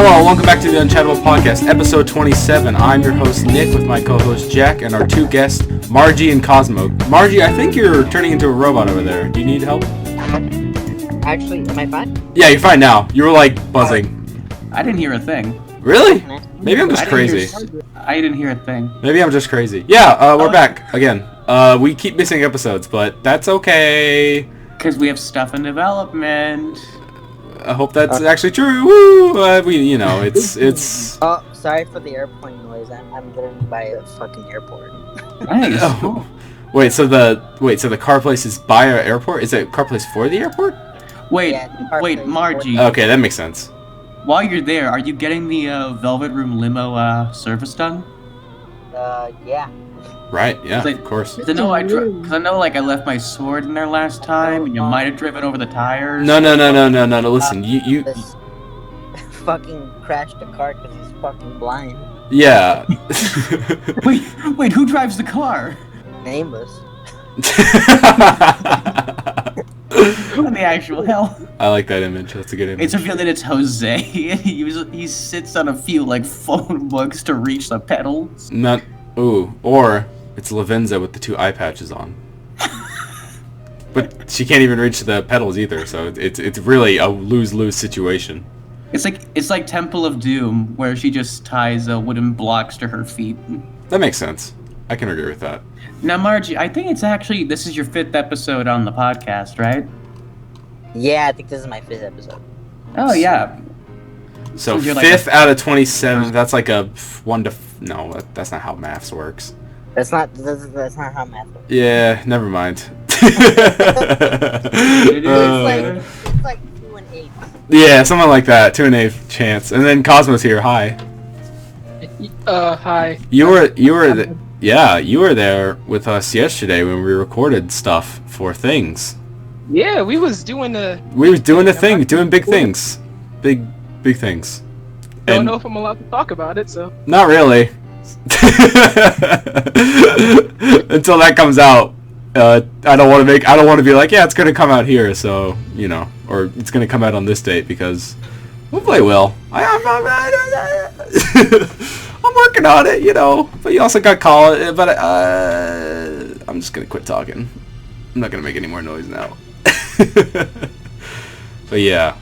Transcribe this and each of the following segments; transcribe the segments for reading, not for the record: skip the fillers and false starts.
Hello, welcome back to the Unchatable Podcast, episode 27. I'm your host, Nick, with my co-host, Jack, and our two guests, Margie and Cosmo. Margie, I think you're turning into a robot over there. Do you need help? Actually, am I fine? Yeah, you're fine now. You were, like, buzzing. I didn't hear a thing. Really? Maybe I'm just crazy. I didn't hear a thing. Maybe I'm just crazy. Yeah, we're back again. We keep missing episodes, but that's okay. Because we have stuff in development. I hope that's actually true. Woo! It's. Oh, sorry for the airplane noise. I'm literally by a fucking airport. Nice. Oh. Wait, so the car place is by an airport? Is it a car place for the airport? Wait, Margie. Okay, that makes sense. While you're there, are you getting the Velvet Room limo service done? Yeah. Right, yeah, of course. Because I know, I left my sword in there last time, and you might have driven over the tires. No. Listen, you. This fucking crashed the car because he's fucking blind. Yeah. Wait, who drives the car? Nameless. What the actual hell? I like that image. That's a good image. It's revealed that it's Jose. he sits on a few phone books to reach the pedals. Or it's Lavenza with the two eye patches on. But she can't even reach the pedals either, so it's really a lose-lose situation. It's like Temple of Doom, where she just ties wooden blocks to her feet. That makes sense. I can agree with that. Now, Margie, I think this is your 5th episode on the podcast, right? Yeah, I think this is my 5th episode. Oh, yeah. So 5th out of 27, that's like a 1 to... No, that's not how maths works. That's not how math works. Yeah, never mind. It's like 2 and 8. Yeah, something like that. 2 and 8 chance. And then Cosmo's here. Hi. Hi. You were there with us yesterday when we recorded stuff for things. Yeah, we was doing the thing, doing big things. Big things. Don't know if I'm allowed to talk about it, so. Not really. Until that comes out, I don't want to be like, yeah, it's gonna come out here, so or it's gonna come out on this date because we'll play well. I'm working on it, But you also got call it. But I'm just gonna quit talking. I'm not gonna make any more noise now. But yeah,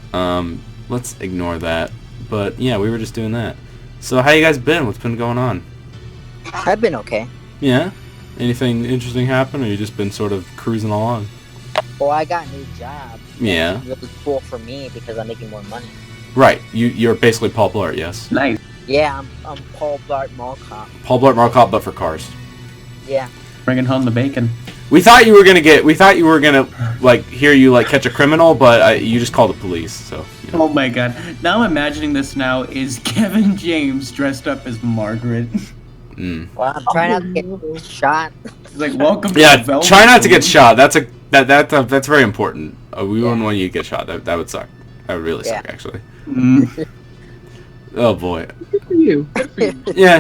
let's ignore that. But yeah, we were just doing that. So how you guys been? What's been going on? I've been okay. Yeah? Anything interesting happen, or you just been sort of cruising along? Well, I got a new job. Yeah. It's really cool for me because I'm making more money. Right. You're basically Paul Blart, yes? Nice. Yeah, I'm Paul Blart Mall Cop. Paul Blart Mall Cop, but for cars. Yeah. Bringing home the bacon. We thought you were gonna hear you catch a criminal, but you just called the police. So. Oh my god! Now I'm imagining this. Now is Kevin James dressed up as Margaret. Well, I'm trying not to get shot. He's like, welcome. Yeah, to Velvet try not to Room. get shot. That's very important. We wouldn't want you to get shot. That would suck. That would really suck, actually. Oh boy. Good for you. Yeah,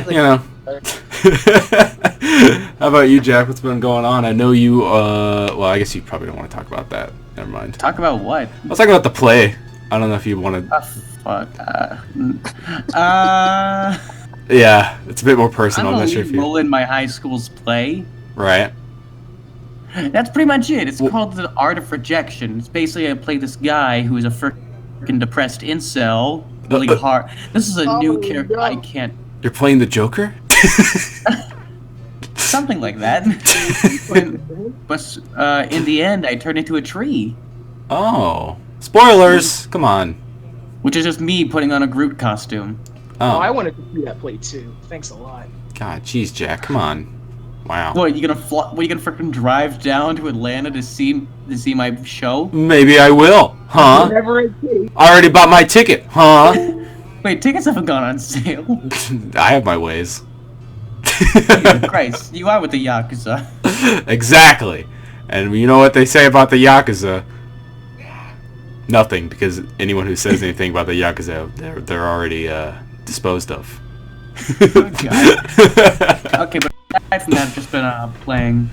How about you, Jack? What's been going on? I know you, well, I guess you probably don't want to talk about that. Never mind. Talk about what? I was talking about the play. I don't know if you want to... Fuck. Yeah, it's a bit more personal. I'm not sure if you... role in my high school's play. Right. That's pretty much it. It's called The Art of Rejection. It's basically I play this guy who is a freaking depressed incel. Really hard. This is a new character. I can't... You're playing the Joker? Something like that. But in the end, I turned into a tree. Oh. Spoilers! Come on. Which is just me putting on a Groot costume. Oh, I wanted to see that play too. Thanks a lot. God, jeez, Jack, come on. Wow. What, you gonna freaking drive down to Atlanta to see my show? Maybe I will. Huh? I already bought my ticket. Huh? Wait, tickets haven't gone on sale. I have my ways. Jesus Christ, you are with the Yakuza. Exactly. And you know what they say about the Yakuza? Nothing, because anyone who says anything about the Yakuza, they're already disposed of. Oh, God. Okay, but aside from that, I've just been playing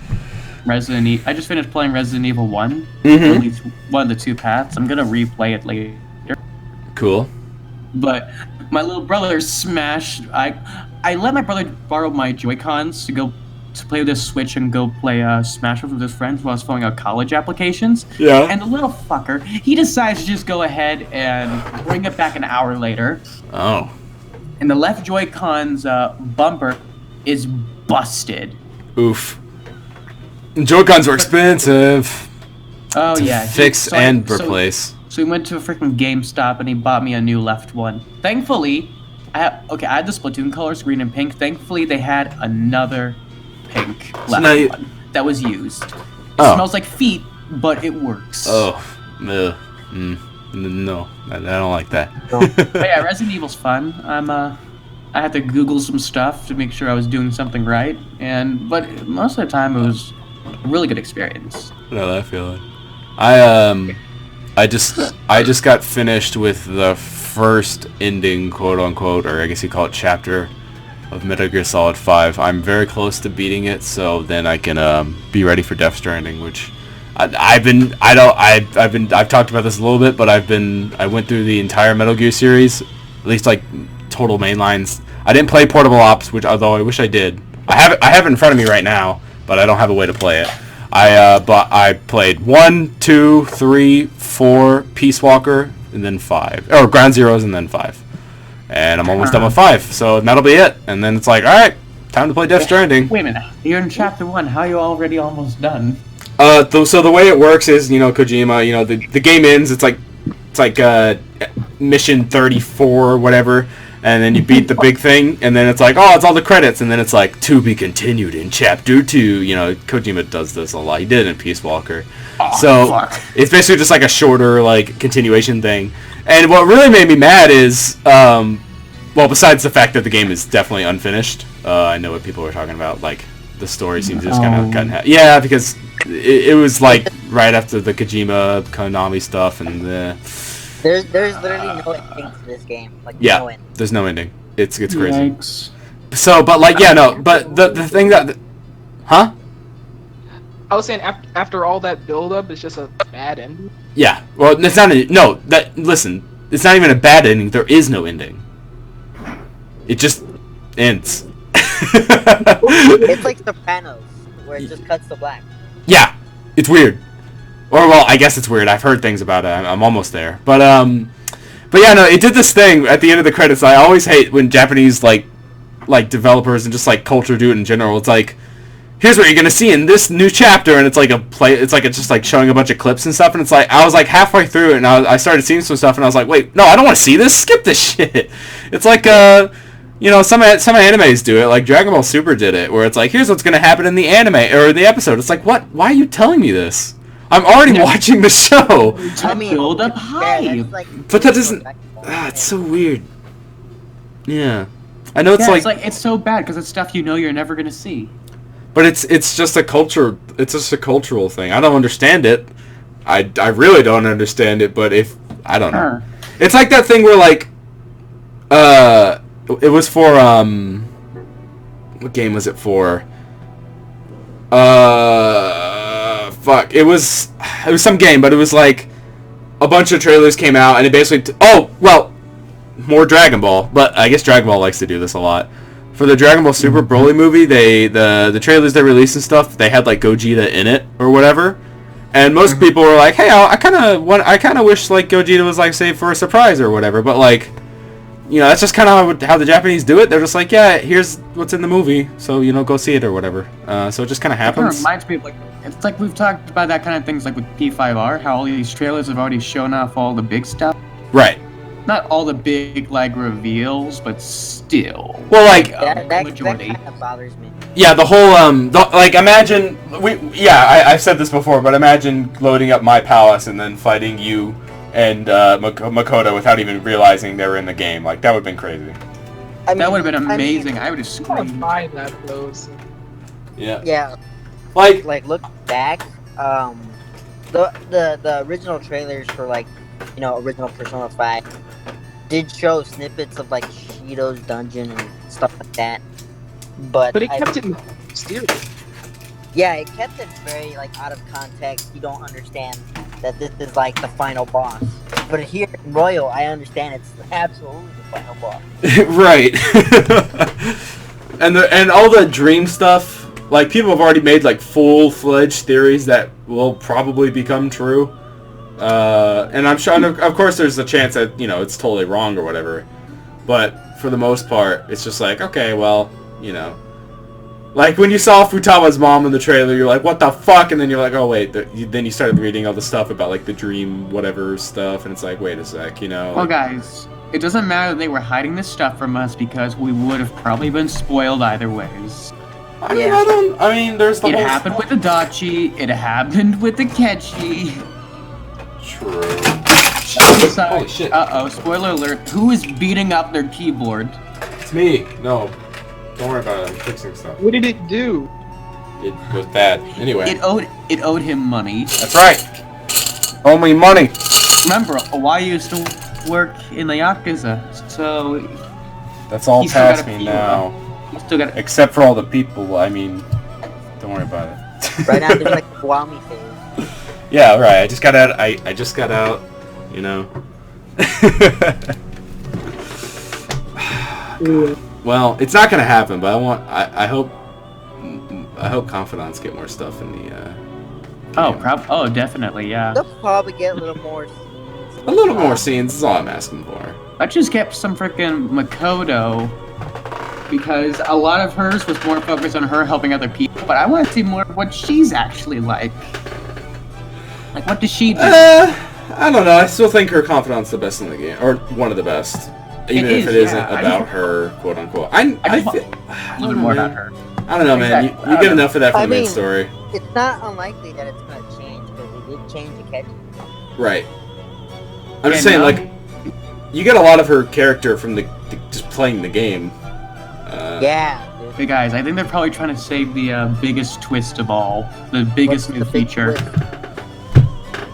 Resident Evil. I just finished playing Resident Evil 1. Mm-hmm. At least one of the two paths. I'm gonna replay it later. Cool. But My little brother smashed. I let my brother borrow my Joy-Cons to play with his Switch and go play Smash with his friends while I was filling out college applications. Yeah. And the little fucker, he decides to just go ahead and bring it back an hour later. Oh. And the left Joy-Con's bumper is busted. Oof. Joy-Cons were expensive. Oh to yeah. Fix and replace. So we went to a freaking GameStop and he bought me a new left one. Thankfully, I had the Splatoon colors, green and pink. Thankfully, they had another pink left one that was used. It smells like feet, but it works. Oh, no, I don't like that. But yeah, Resident Evil's fun. I had to Google some stuff to make sure I was doing something right, but most of the time it was a really good experience. I know that feeling. I just got finished with the first ending, quote unquote, or I guess you call it chapter of Metal Gear Solid 5. I'm very close to beating it, so then I can be ready for Death Stranding, which I've talked about this a little bit, but I went through the entire Metal Gear series, at least like total main lines. I didn't play Portable Ops, although I wish I did. I have it in front of me right now, but I don't have a way to play it. But I played 1, 2, 3, 4, Peace Walker, and then 5, or Ground Zeroes, and then 5. And I'm almost done with 5, so that'll be it. And then it's like, all right, time to play Death Stranding. Wait a minute, you're in chapter 1. How are you already almost done? So the way it works is, Kojima, the game ends. It's like mission 34 or whatever, and then you beat the big thing, and then it's like, oh, it's all the credits, and then it's like, to be continued in chapter 2. Kojima does this a lot. He did it in Peace Walker. Fuck. It's basically just like a shorter continuation thing. And what really made me mad is, besides the fact that the game is definitely unfinished, I know what people were talking about, like, the story seems just kind of cut in half. Yeah, because it was like right after the Kojima, Konami stuff, and There's literally no ending to this game. No ending. There's no ending. It's crazy. Yikes. So, but the thing that, huh? I was saying after all that build-up, it's just a bad ending. Yeah. Well, it's not. Listen, it's not even a bad ending. There is no ending. It just ends. It's like Sopranos, where it just cuts to black. Yeah, it's weird. Or I guess it's weird. I've heard things about it. I'm almost there. But yeah, no, it did this thing at the end of the credits. I always hate when Japanese like developers and just like culture do it in general. It's like, here's what you're gonna see in this new chapter, and it's like it's just like showing a bunch of clips and stuff, and it's like I was like halfway through it, and I started seeing some stuff, and I was like, wait, no, I don't want to see this. Skip this shit. It's like some animes do it, like Dragon Ball Super did it, where it's like, here's what's gonna happen in the anime or in the episode. It's like, what? Why are you telling me this? I'm already watching the show. Build up hype. But that doesn't. It's so weird. Yeah, I know it's so bad because it's stuff you're never gonna see. But it's just a culture. It's just a cultural thing. I don't understand it. I really don't understand it. But I don't know. It's like that thing where it was for what game was it for? Fuck. It was some game, but it was like a bunch of trailers came out, and it basically more Dragon Ball. But I guess Dragon Ball likes to do this a lot. For the Dragon Ball Super Broly movie, the trailers they released and stuff, they had like Gogeta in it or whatever, and most people were like, "Hey, I kind of wish like Gogeta was like saved for a surprise or whatever." But that's just kind of how the Japanese do it. They're just like, "Yeah, here's what's in the movie, so go see it or whatever." So it just kind of happens. It reminds me of it's like we've talked about that kind of things like with P5R, how all these trailers have already shown off all the big stuff. Right. Not all the big reveals, but still. Well, that majority. kind of bothers me. Yeah, the whole imagine I've said this before, but imagine loading up my palace and then fighting you and Makoto without even realizing they were in the game. Like, that would have been crazy. That would have been amazing. I would have screamed. Buy that those. Yeah. Yeah. Like look back, the original trailers for original Persona 5 did show snippets of Shido's dungeon and stuff like that, but it kept it mysterious. Yeah, it kept it very out of context. You don't understand that this is like the final boss. But here in Royal, I understand it's absolutely the final boss. Right. and all the dream stuff, like, people have already made, like, full-fledged theories that will probably become true. And I'm sure, of course, there's a chance that, it's totally wrong or whatever. But for the most part, it's just like, okay, well, like, when you saw Futaba's mom in the trailer, you're like, what the fuck? And then you're like, oh, wait. Then you started reading all the stuff about, like, the dream whatever stuff, and it's like, wait a sec, Well, guys, it doesn't matter that they were hiding this stuff from us because we would have probably been spoiled either ways. I mean, there's the It whole happened with the Dachi, it happened with the Ketchi. True. Holy shit. Uh-oh, spoiler alert. Who is beating up their keyboard? It's me. No. Don't worry about it. I'm fixing stuff. What did it do? It was bad. Anyway. It owed him money. That's right. Owe me money. Remember, Hawaii used to work in the Yakuza, so... That's all He's still past got a me few, now. You still got Except for all the people. I mean, don't worry about it. Right now, there's like a Wami phase. Yeah, right. I just got out. I just got out. Well, it's not gonna happen, but I hope confidants get more stuff in the. Oh, definitely, yeah. They'll probably get a little more. A little more scenes is all I'm asking for. Let's just get some freaking Makoto, because a lot of hers was more focused on her helping other people, but I want to see more of what she's actually like. Like, what does she do? I don't know. I still think her confidant's the best in the game, or one of the best, even if it isn't about her, quote unquote. I feel a little more about her. I don't know, man. You get enough of that from the main story. It's not unlikely that it's going to change, because they did change the Ketchi. Right. I'm just saying, like, you get a lot of her character from the just playing the game. Yeah. Dude. Hey guys, I think they're probably trying to save the biggest twist of all, the biggest new feature.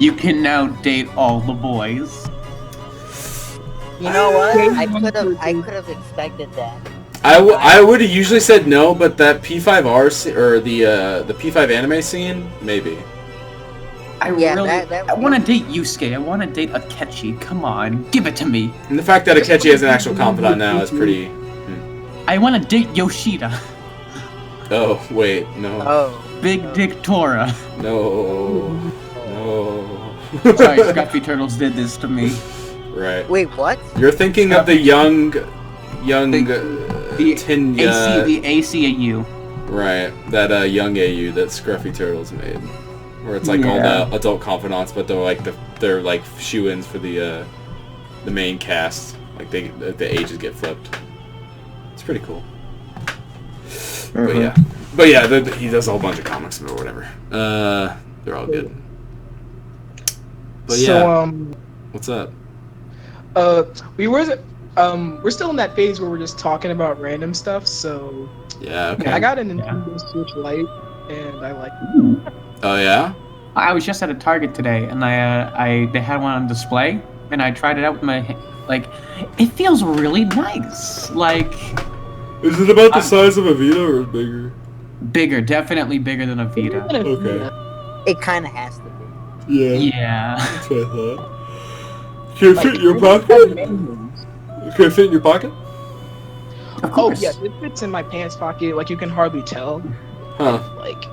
You can now date all the boys. You know what? I could have expected that. I would have usually said no, but that P5R or the P5 anime scene, maybe. I want to date Yusuke. I want to date Akechi. Come on, give it to me. And the fact that Akechi has an actual confidant now is pretty. I want to date Yoshida. Oh wait, no. Oh. Big Dick Tora. No. Sorry, Scruffy Turtles did this to me. Right. Wait, what? You're thinking of the young the Tinya. The ACAU. Right. That young AU that Scruffy Turtles made, where it's like all the adult confidants, but they're like shoe-ins for the main cast. Like the ages get flipped. It's pretty cool. But yeah, he does a whole bunch of comics or whatever. They're all good. But yeah. So what's up? We're still in that phase where we're just talking about random stuff. So yeah, okay. I got a Nintendo Switch Lite, and I like it. Oh yeah. I was just at a Target today, and they had one on display, and I tried it out with my it feels really nice. Like, is it about the size of a Vita or bigger? Bigger, definitely bigger than a Vita. Okay. It kind of has to be. Yeah. That's what I thought. Can it fit in your pocket? Can it fit in your pocket? Of course. Oh yeah, it fits in my pants pocket. Like, you can hardly tell. Huh. Like,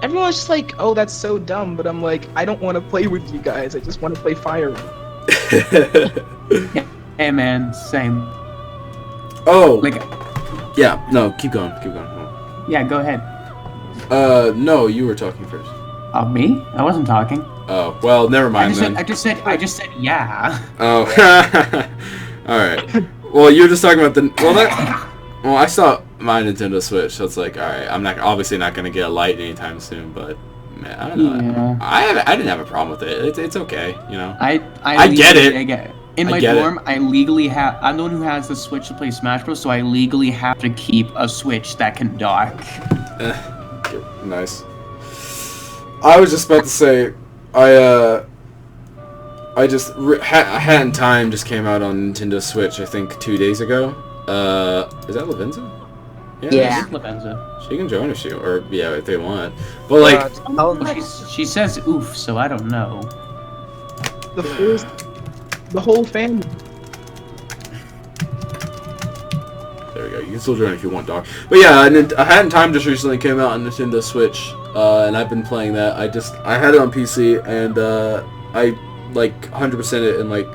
everyone's just like, oh, that's so dumb. But I'm like, I don't want to play with you guys. I just want to play Fire. Hey man, same. Oh. Like. Yeah. No. Keep going. Yeah. Go ahead. No. You were talking first. Me? I wasn't talking. Oh. Well, never mind then. I just said yeah. Oh. All right. Well, you were just talking about Well, I saw my Nintendo Switch, so it's like, all right, I'm obviously not gonna get a Lite anytime soon, but man, I don't know. Yeah. I didn't have a problem with it. It's okay, you know. I get it. In my dorm, I legally have. I'm the one who has the Switch to play Smash Bros. So I legally have to keep a Switch that can dock. Nice. I was just about to say, I just Hat in Time just came out on Nintendo Switch, I think 2 days ago. Is that Lavenza? Yeah. Lavenza. She can join if they want. But like, She says oof, so I don't know. the whole family. There we go. You can still join if you want, Doc. But yeah, A Hat in Time just recently came out on Nintendo Switch, and I've been playing that. I had it on PC, and I like 100% it in like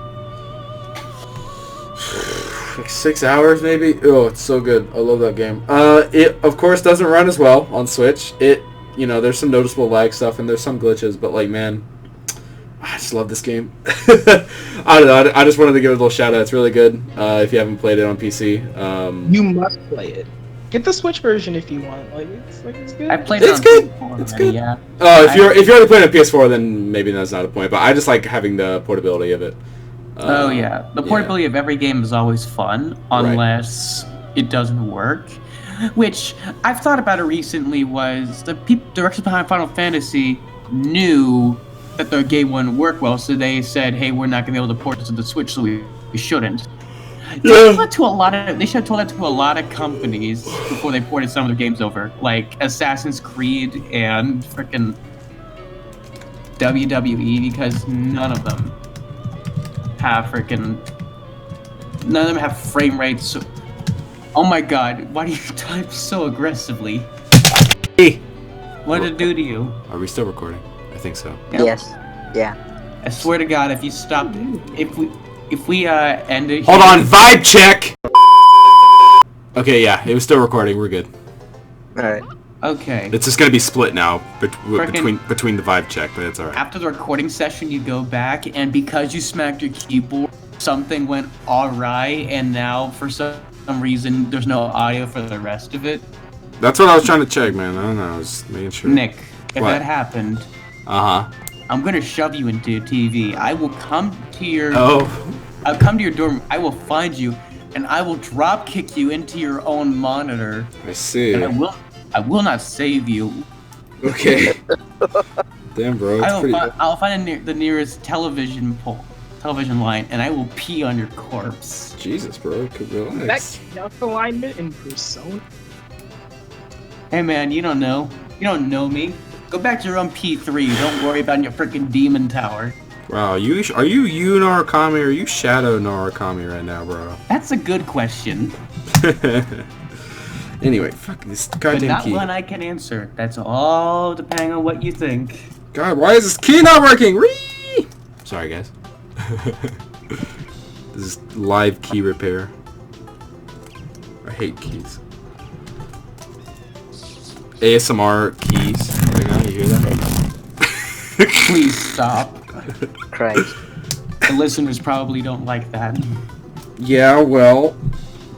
6 hours maybe. Oh, it's so good. I love that game. It of course doesn't run as well on Switch. There's some noticeable lag stuff and there's some glitches, but like, man, I just love this game. I don't know. I just wanted to give it a little shout out. It's really good. If you haven't played it on PC, you must play it. Get the Switch version if you want. It's good. I played it It's on good. PS4 It's already, good. yeah. Oh, if you're already playing on PS4, then maybe that's not a point. But I just like having the portability of it. Oh yeah, the portability of every game is always fun, unless it doesn't work. Which I've thought about it recently. Was the directors behind Final Fantasy knew that their game wouldn't work well, so they said, "Hey, we're not gonna be able to port it to the Switch, so we shouldn't." They should have told that to a lot of companies before they ported some of their games over, like Assassin's Creed and frickin' WWE, because none of them have frame rates. Oh my god, why do you type so aggressively? Hey. What did it do to you? Are we still recording? I think so. Yep. Yes. Yeah. I swear to god, if you stopped, if we end it. Hold on, vibe check! Okay, yeah, it was still recording, we're good. Alright. Okay. It's just gonna be split now between the vibe check, but it's alright. After the recording session, you go back, and because you smacked your keyboard, something went awry, and now for some reason there's no audio for the rest of it. That's what I was trying to check, man. I don't know, I was making sure. Nick, if What? that happened, Uh-huh. I'm gonna shove you into your TV. I will come to your. Oh. I'll come to your dorm. I will find you, and I will drop kick you into your own monitor. I see. And I will not save you. Okay. Damn, bro. I'll find the nearest television line, and I will pee on your corpse. Jesus, bro. Could relax. That enough alignment in Persona. Hey man, you don't know. You don't know me. Go back to your own P3. Don't worry about your freaking demon tower. Wow, are you Narakami or are you Shadow Narakami right now, bro? That's a good question. Anyway, fuck this But goddamn not key. one I can answer. That's all depending on what you think. God, why is this key not working? Whee! Sorry, guys. This is live key repair. I hate keys. ASMR keys. Right now, you hear that? Please stop. Christ. The listeners probably don't like that. Yeah, well,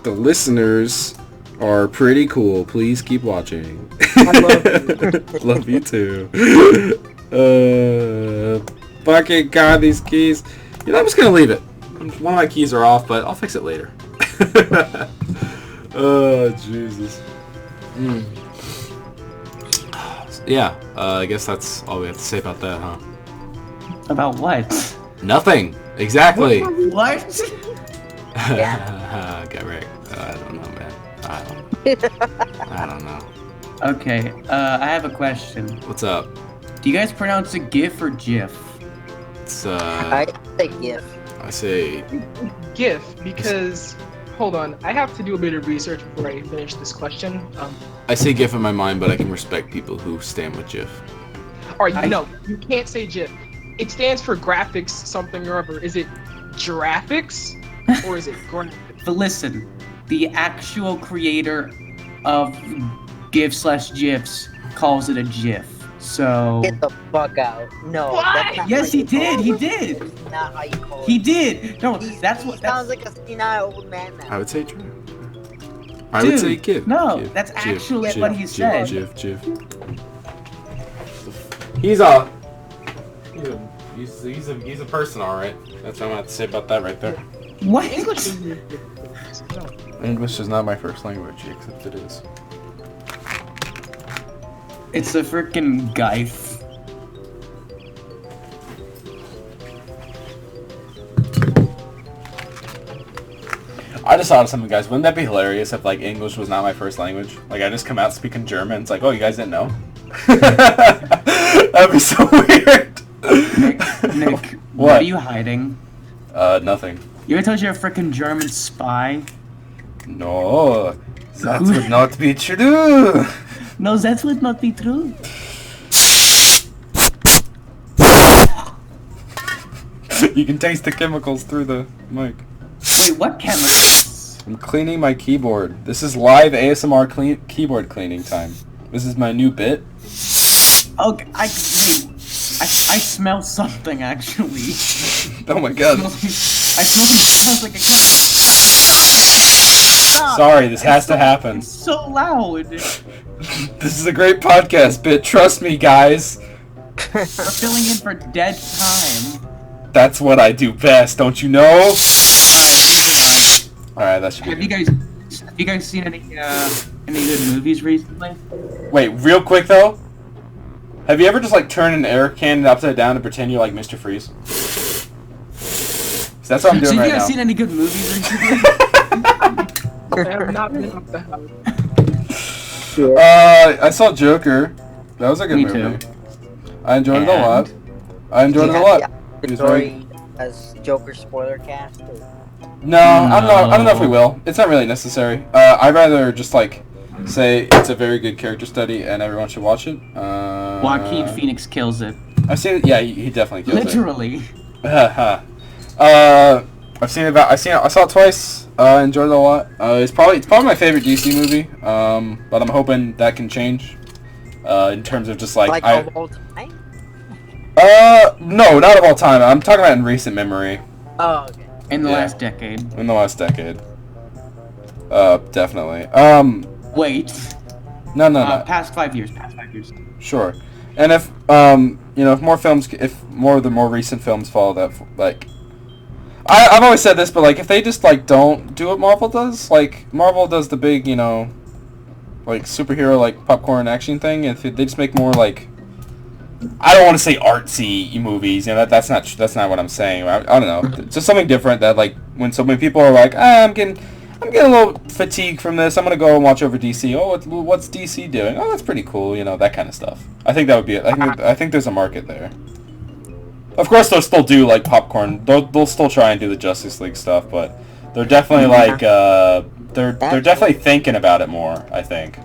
the listeners are pretty cool. Please keep watching. I love you. Love you too. Fucking God, these keys. You know, I'm just gonna leave it. One of my keys are off, but I'll fix it later. Oh, Jesus. Yeah, I guess that's all we have to say about that, huh? About what? Nothing. Exactly. What? Yeah. Got right. I don't know, man. I don't know. Okay, I have a question. What's up? Do you guys pronounce it GIF or GIF? It's I say GIF. I say GIF, because hold on, I have to do a bit of research before I finish this question. I say GIF in my mind, but I can respect people who stand with GIF. Alright, no, you can't say GIF. It stands for graphics something or other. Is it graphics or is it graphics? But listen, the actual creator of GIF/GIFs calls it a GIF. So. Get the fuck out. No. What? That's not Yes, how he you call did. it. He did. That's not how you call He it. did. No, He that's what. sounds like a senile old man now. I would say true. I would say GIF. No, GIF, that's GIF, actually GIF, what he GIF, said. GIF, GIF. He's a person, all right. That's what I'm gonna have to say about that right there. What? English is English is not my first language, except it is. It's a freaking Geif. I just thought of something, guys. Wouldn't that be hilarious if, like, English was not my first language? Like, I just come out speaking German. It's like, oh, you guys didn't know? That'd be so weird. Nick, What are you hiding? Nothing. You ever told you're a freaking German spy? No, that would not be true. No, that would not be true. You can taste the chemicals through the mic. Wait, what chemicals? I'm cleaning my keyboard. This is live ASMR keyboard cleaning time. This is my new bit. Okay, I smell something actually. Oh my god. I smell something. Smells like a chemical. Stop. Sorry, this has to happen. It's so loud. This is a great podcast bit. Trust me, guys. We're filling in for dead time. That's what I do best, don't you know? Alright, moving on. Alright, that should be Have good. you guys seen any good movies recently? Wait, real quick though. Have you ever just like turned an air cannon upside down and pretend you're like Mr. Freeze? So that's what I'm doing So right you guys now. seen any good movies recently? I have not been up the house. I saw Joker. That was a good Me movie. too. I enjoyed it a lot. And? I enjoyed it a lot. It was very- Story as Joker spoiler cast. No, I don't know if we will. It's not really necessary. I'd rather just like say it's a very good character study and everyone should watch it. Joaquin Phoenix kills it. I've seen it. Yeah, he definitely kills Literally. it. I've seen it. I saw it twice. Enjoyed it a lot. It's probably my favorite DC movie. But I'm hoping that can change. In terms of just like of all time? no, not of all time. I'm talking about in recent memory. Oh, okay. In the Yeah. last decade. In the last decade. Definitely. Wait. No. Past 5 years. Sure. And if if more of the more recent films follow that, like, I've always said this, but like if they just like don't do what Marvel does, like Marvel does the big like superhero like popcorn action thing, and if they just make more like, I don't want to say artsy movies, that's not what I'm saying. I don't know, just something different that like when so many people are like, I'm getting a little fatigued from this. I'm gonna go and watch over DC. Oh, what's DC doing? Oh, that's pretty cool. That kind of stuff. I think that would be it. I think there's a market there. Of course, they'll still do like popcorn. They'll still try and do the Justice League stuff, but they're definitely like they're definitely thinking about it more. I think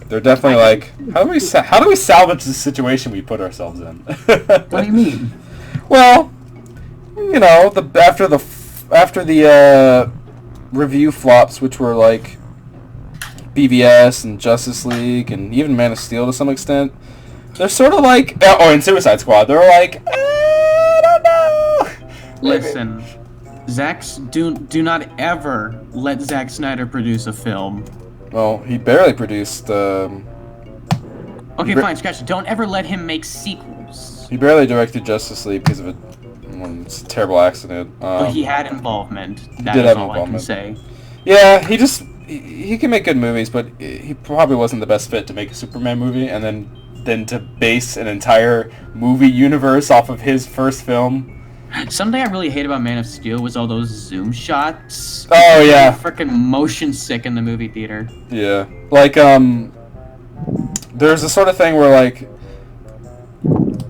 they're definitely like, how do we salvage the situation we put ourselves in? What do you mean? Well, after the review flops, which were like BVS and Justice League and even Man of Steel to some extent, they're sort of like, and Suicide Squad, they're like, I don't know. Listen, do not ever let Zack Snyder produce a film. Well, he barely produced. Okay, fine, scratch it. Don't ever let him make sequels. He barely directed Justice League because of a terrible accident. But he had involvement. That did is have all involvement. I can say. Yeah, he can make good movies, but he probably wasn't the best fit to make a Superman movie, and then to base an entire movie universe off of his first film. Something I really hate about Man of Steel was all those zoom shots. Oh yeah, freaking motion sick in the movie theater. Yeah, like there's a sort of thing where like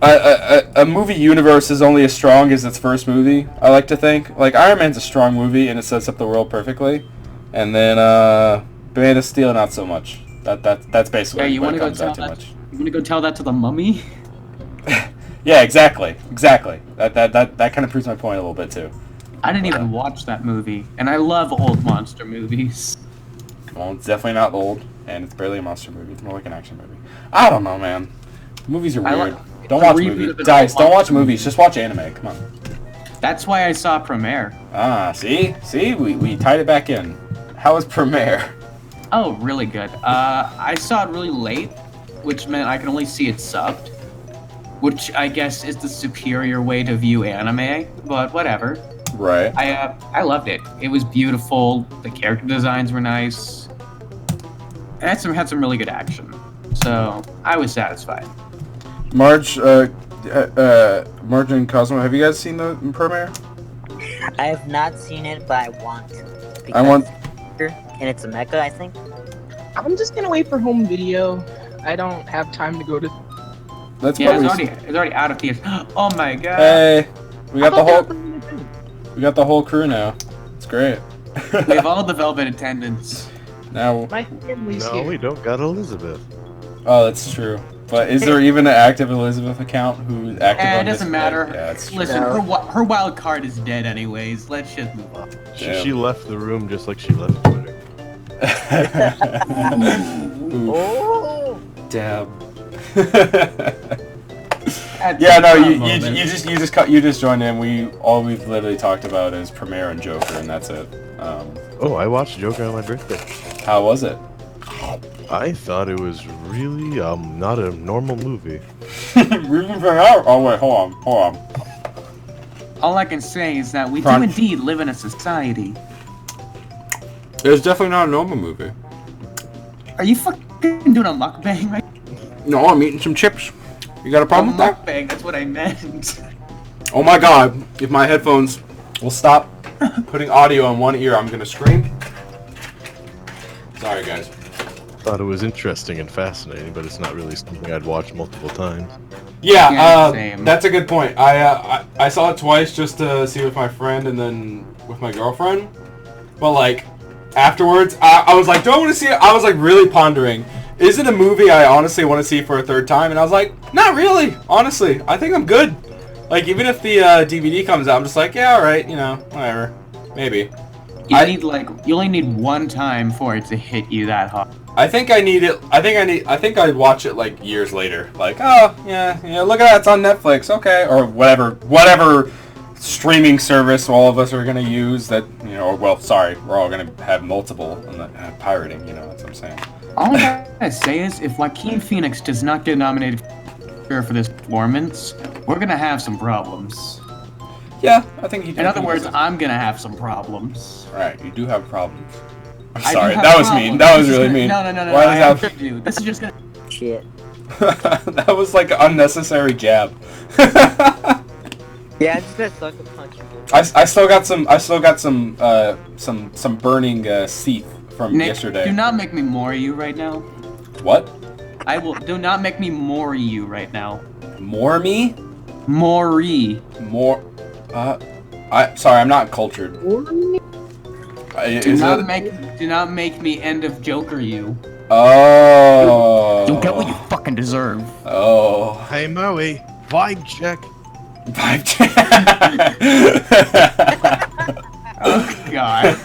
a movie universe is only as strong as its first movie. I like to think like Iron Man's a strong movie and it sets up the world perfectly, and then Man of Steel not so much. That's basically you what want it to go comes down tell to that? much. You want to go tell that to the Mummy? Yeah, exactly. That kind of proves my point a little bit too. I didn't even watch that movie, and I love old monster movies. Well, it's definitely not old, and it's barely a monster movie. It's more like an action movie. I don't know, man. Movies are weird. Don't watch movies. Guys, don't watch movies. Just watch anime. Come on. That's why I saw Premiere. See, we tied it back in. How was Premiere? Oh, really good. I saw it really late, which meant I can only see it subbed, which I guess is the superior way to view anime, but whatever. Right. I loved it. It was beautiful. The character designs were nice. It had some really good action. So I was satisfied. Marge and Cosmo, have you guys seen the Premiere? I have not seen it, but I want to. I want. And it's a mecha, I think. I'm just gonna wait for home video. I don't have time to go to. Let's Yeah, probably... it's already out of theaters. Oh my god. Hey, we got the whole crew now. It's great. We have all the Velvet Attendants. Now... My family's No, here. we don't got Elizabeth. Oh, that's true. But is there even an active Elizabeth account who's active on It doesn't matter. Yeah, it's true. Listen, her wild card is dead anyways. Let's just move on. She left the room just like she left Twitter. Oh. Damn. At Yeah, no, the you moment. just joined in. We've literally talked about is Premiere and Joker, and that's it. Oh, I watched Joker on my birthday. How was it? I thought it was really not a normal movie. Oh wait, hold on. All I can say is that we do Crunch. indeed live in a society. It was definitely not a normal movie. Are you fucking doing a mukbang right No, I'm eating some chips. You got a problem with that? Mukbang, that's what I meant. Oh my god, if my headphones will stop putting audio in one ear, I'm gonna scream. Sorry guys. Thought it was interesting and fascinating, but it's not really something I'd watch multiple times. Yeah, Yeah, same. that's a good point. I saw it twice just to see with my friend and then with my girlfriend. But like, afterwards, I was like, do I want to see it? I was like really pondering. Is it a movie I honestly want to see for a third time? And I was like, not really. Honestly, I think I'm good. Like, even if the DVD comes out, I'm just like, yeah, alright, you know, whatever. Maybe. You only need one time for it to hit you that hard. I think I need it. I think I'd watch it like years later. Like, oh yeah, look at that, it's on Netflix, okay, or whatever streaming service all of us are gonna use. That well, sorry, we're all gonna have multiple and pirating. That's what I'm saying. All I gotta say is, if Joaquin Phoenix does not get nominated for this performance, we're gonna have some problems. Yeah, I think he did. In other words, I'm gonna have some problems. Right, you do have problems. I'm I do sorry, have that was problems. mean. That was This is really gonna- mean. No. Why I does have to do. This is just gonna. Shit. that was like an unnecessary jab. Yeah, I'm just gonna suck a punch. I still got some burning teeth from Nick, yesterday. do not make me more you right now. What? Do not make me more you right now. More me? More-y. More. Sorry, I'm not cultured. Do not make me end of Joker you. Oh. You'll get what you fucking deserve. Oh. Hey Maui, vibe check. Vibe check. Oh god.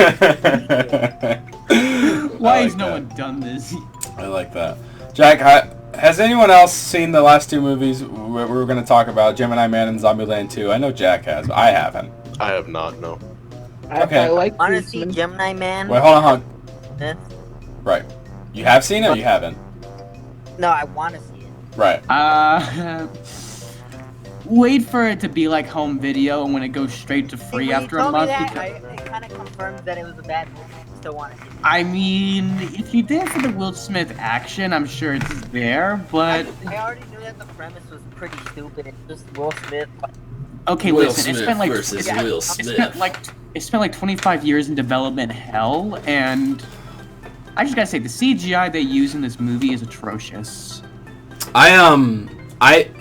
Why has like no that. one done this? I like that. Jack, has anyone else seen the last two movies we were going to talk about, Gemini Man and Zombieland 2? I know Jack has, but I haven't. I have not, no. Okay. I like Honestly, this. Gemini Man. Wait, hold on. Eh? Right. You have seen it or you haven't? No, I want to see it. Right. Wait for it to be like home video, and when it goes straight to free See, when after you a told me month. that, it kind of confirms that it was a bad movie. I still want to see it. I mean, if you did it for the Will Smith action, I'm sure it's there, but I already knew that the premise was pretty stupid. It's just Will Smith. okay, Will listen, Smith it spent like versus it- Will it Smith. spent like 25 years in development hell, and I just gotta say the CGI they use in this movie is atrocious.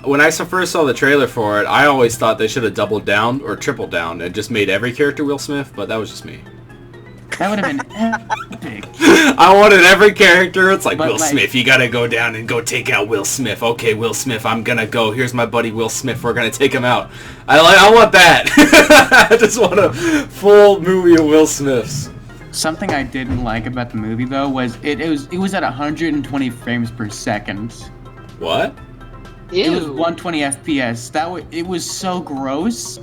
When I first saw the trailer for it, I always thought they should have doubled down or tripled down and just made every character Will Smith, but that was just me. That would have been epic. I wanted every character. It's like, But, Will like- Smith, you gotta go down and go take out Will Smith. Okay, Will Smith, I'm gonna go. Here's my buddy Will Smith. We're gonna take him out. I want that. I just want a full movie of Will Smiths. Something I didn't like about the movie though was it was at 120 frames per second. What? It was Ew. 120 FPS. It was so gross.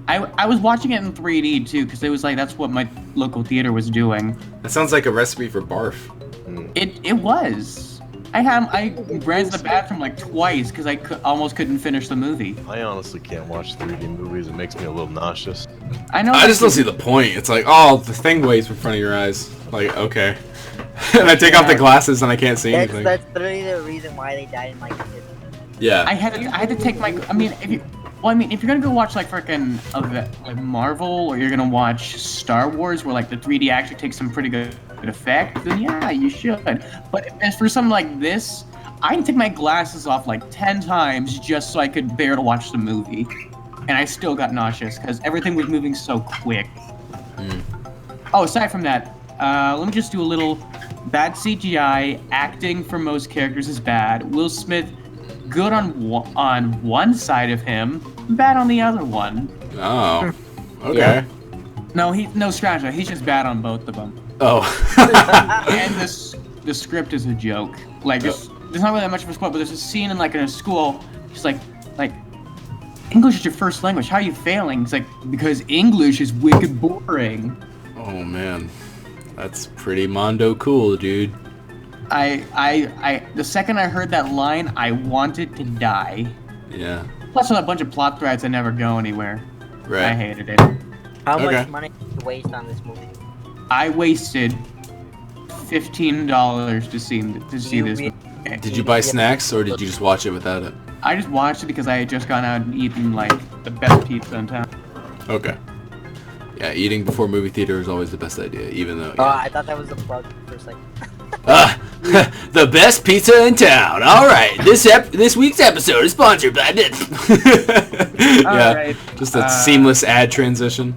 I was watching it in 3D too because it was like that's what my local theater was doing. That sounds like a recipe for barf. It was. I ran to the bathroom like twice because I almost couldn't finish the movie. I honestly can't watch 3D movies. It makes me a little nauseous. I know. I just don't see the point. It's like, oh, the thing waves in front of your eyes. Like, okay. And I take off the glasses and I can't see anything. That's literally the reason why they died in my kids. Yeah. I had to take my. I mean, if you're gonna go watch like freaking like Marvel or you're gonna watch Star Wars where like the 3D actually takes some pretty good effect, then yeah, you should. But as for something like this, I can take my glasses off like 10 times just so I could bear to watch the movie. And I still got nauseous because everything was moving so quick. Oh, aside from that, let me just do a little bad CGI. Acting for most characters is bad. Will Smith, good on one side of him, bad on the other one. Oh, okay. Yeah. No strategy. He's just bad on both of them. Oh. And the script is a joke. Like, there's not really that much of a spoil, but there's a scene in a school. She's like, English is your first language. How are you failing? It's like, because English is wicked boring. Oh man, that's pretty mondo cool, dude. The second I heard that line, I wanted to die. Yeah. Plus, with a bunch of plot threads that never go anywhere. Right. I hated it. How much money did you waste on this movie? I wasted $15 to see this movie. Did you buy snacks or did you just watch it without it? I just watched it because I had just gone out and eaten the best pizza in town. Okay. Yeah, eating before movie theater is always the best idea, even though. Oh, I thought that was a plug for a second. The best pizza in town. All right, this week's episode is sponsored by this. Yeah, right. Just a seamless ad transition.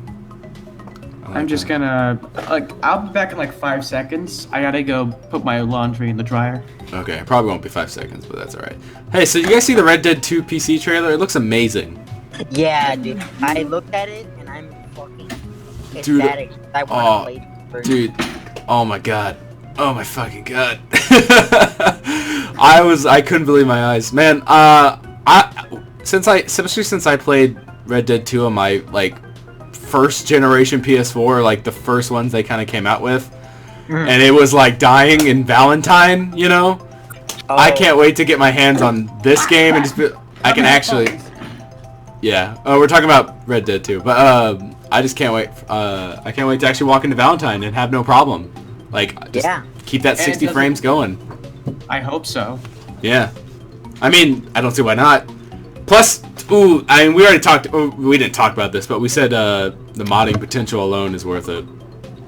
I'm just gonna I'll be back in 5 seconds. I gotta go put my laundry in the dryer. Okay, it probably won't be 5 seconds, but that's all right. Hey, so you guys see the Red Dead 2 PC trailer? It looks amazing. Yeah, dude. I looked at it and I'm fucking ecstatic. I want to play it first. Dude, oh my god. Oh my fucking god. I couldn't believe my eyes. Man, especially since I played Red Dead 2 on my first generation PS4, the first ones they kind of came out with. And it was dying in Valentine, you know? Oh. I can't wait to get my hands on this game and I can actually... Yeah. Oh, we're talking about Red Dead 2, but I just can't wait. I can't wait to actually walk into Valentine and have no problem. Keep that 60 frames going. I hope so. Yeah. I mean, I don't see why not. Plus, we already talked. We didn't talk about this, but we said the modding potential alone is worth it.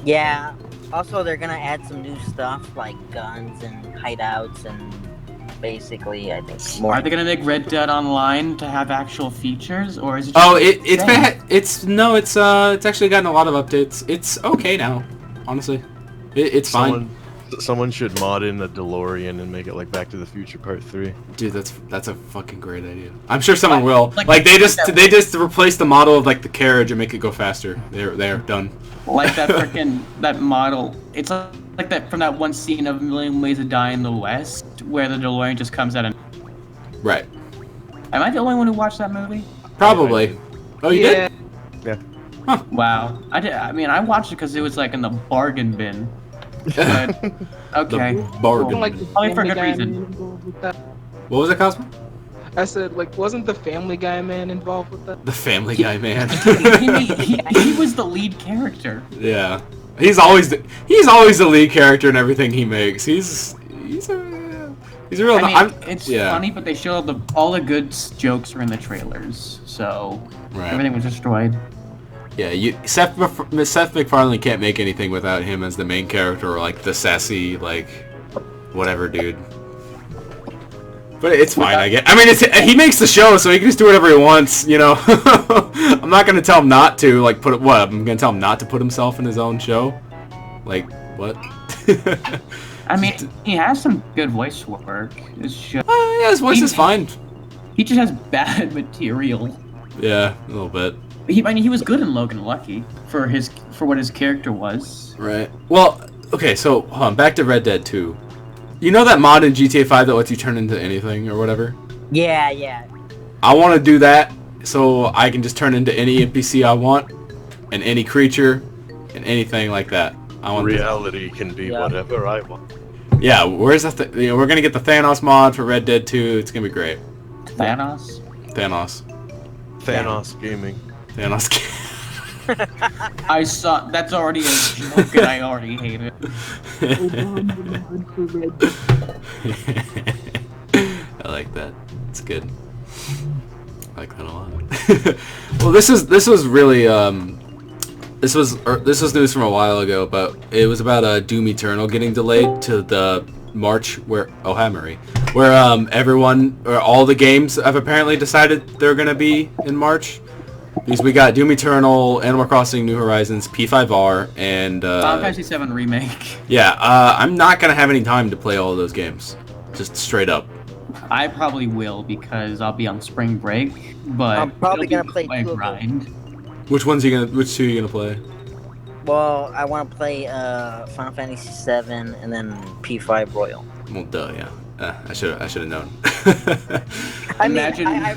Yeah. Also, they're gonna add some new stuff like guns and hideouts and basically, I think more. Are they gonna make Red Dead Online to have actual features, or is it? It's actually gotten a lot of updates. It's okay now, honestly. It's fine. Someone should mod in a DeLorean and make it like Back to the Future Part 3. Dude, that's a fucking great idea. I'm sure someone will. They just replace the model of the carriage and make it go faster. They're done. Like that model. It's like that from that one scene of A Million Ways to Die in the West, where the DeLorean just comes out and. Right. Am I the only one who watched that movie? Probably. Oh, you did? Yeah. Huh. Wow. I watched it because it was in the bargain bin. But, okay. The bargain. Probably for a good reason. What was it, Cosmo? I said, wasn't the Family Guy man involved with that? The Family Guy man. he was the lead character. Yeah, he's always the lead character in everything he makes. He's a real. It's funny, but they show all the good jokes were in the trailers, so everything was destroyed. Yeah, Seth MacFarlane can't make anything without him as the main character or the sassy whatever dude. But it's fine, I guess. I mean, he makes the show, so he can just do whatever he wants, you know. I'm not gonna tell him not to I'm gonna tell him not to put himself in his own show. What? I mean, he has some good voice work. It's just, yeah, his voice is fine. He just has bad material. Yeah, a little bit. He was good in Logan Lucky for what his character was. Right. Well, okay, so hold on, back to Red Dead 2. You know that mod in GTA 5 that lets you turn into anything or whatever? Yeah. I want to do that so I can just turn into any NPC I want and any creature and anything like that. Reality can be whatever I want. Yeah, where's the we're going to get the Thanos mod for Red Dead 2. It's going to be great. Thanos Gaming. Thanos. I saw that's already a joke and I already hate it. I like that. It's good. I like that a lot. Well, this was really this was news from a while ago, but it was about Doom Eternal getting delayed to the March, where everyone or all the games have apparently decided they're gonna be in March. Because we got Doom Eternal, Animal Crossing New Horizons, P5R, and Final Fantasy VII Remake. Yeah, I'm not gonna have any time to play all of those games. Just straight up. I probably will because I'll be on spring break, but I'm probably it'll gonna play my two of grind. Which two are you gonna play? Well, I want to play Final Fantasy VII and then P5 Royal. Well, duh, yeah. I should have known. I mean, Imagine- I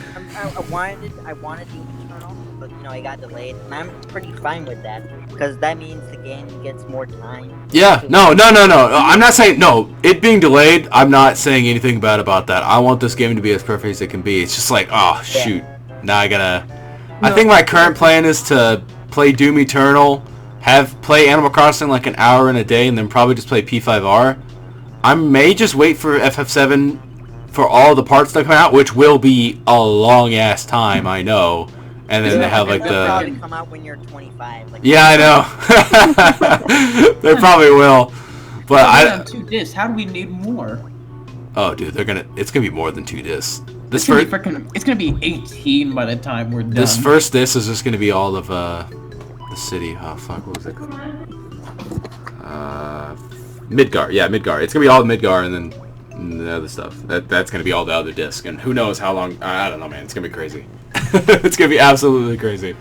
wanted Doom Eternal, but it got delayed, and I'm pretty fine with that because that means the game gets more time. Yeah, no. I'm not saying no. It being delayed, I'm not saying anything bad about that. I want this game to be as perfect as it can be. It's just like, oh shoot, now I gotta. I think my current plan is to play Doom Eternal, play Animal Crossing like an hour in a day, and then probably just play P5R. I may just wait for FF7 for all the parts to come out, which will be a long ass time, I know. And then they have like They'll probably the. come out when you're 25. Like, Yeah, I know. They probably will, but I I. have 2 discs. How do we need more? Oh, dude, it's gonna be more than 2 discs. It's gonna be 18 by the time we're done. This first disc is just gonna be all of the city. Oh fuck, what was it called? Midgar. Yeah, Midgar. It's gonna be all Midgar and then the other stuff. That's gonna be all the other disc, and who knows how long? I don't know, man. It's gonna be crazy. It's gonna be absolutely crazy.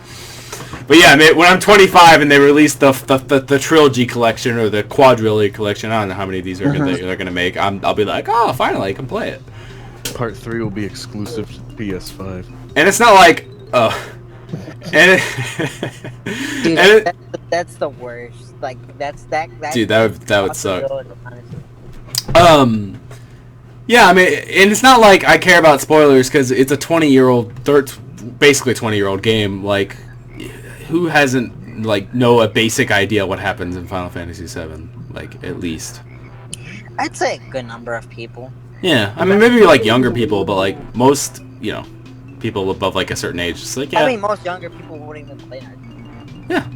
But yeah, man, when I'm 25 and they release the trilogy collection or the quadrilogy collection, I don't know how many of these they're gonna make. I'll be like, oh, finally, I can play it. Part 3 will be exclusive to PS5. And it's not like, and dude, that's the worst. Like that's dude, that would suck. Honestly. Yeah, I mean, and it's not like I care about spoilers because it's a 20-year-old game. Like, who hasn't know a basic idea what happens in Final Fantasy VII? Like, at least. I'd say a good number of people. Yeah, I mean, maybe younger people, but most, people above a certain age. It's like, yeah. I mean, most younger people wouldn't even play that. Yeah.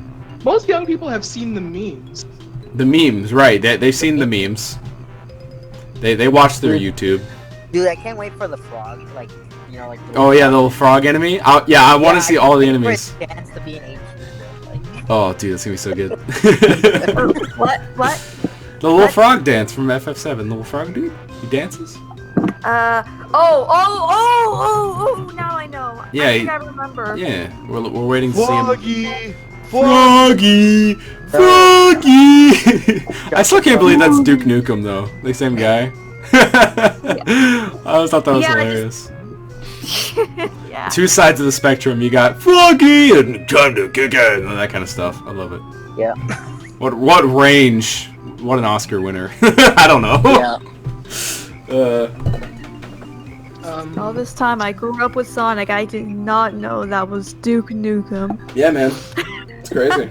Most young people have seen the memes. The memes, right? They've seen the memes. They watch their YouTube. Dude, I can't wait for the frog. Oh yeah, the little frog enemy. I want to see all the enemies. Chance to be an Oh, dude, that's gonna be so good. What? The little frog dance from FF7. The little frog dude. He dances. Now I know. Yeah, I think I remember. Yeah, we're waiting to see him. Froggy! Froggy! I still can't believe that's Duke Nukem though. The same guy. I always thought that was hilarious. Yeah. 2 sides of the spectrum. You got Froggy and time to kick it and that kind of stuff. I love it. Yeah. What range? What an Oscar winner. I don't know. Yeah. All this time I grew up with Sonic, I did not know that was Duke Nukem. Yeah, man. It's crazy.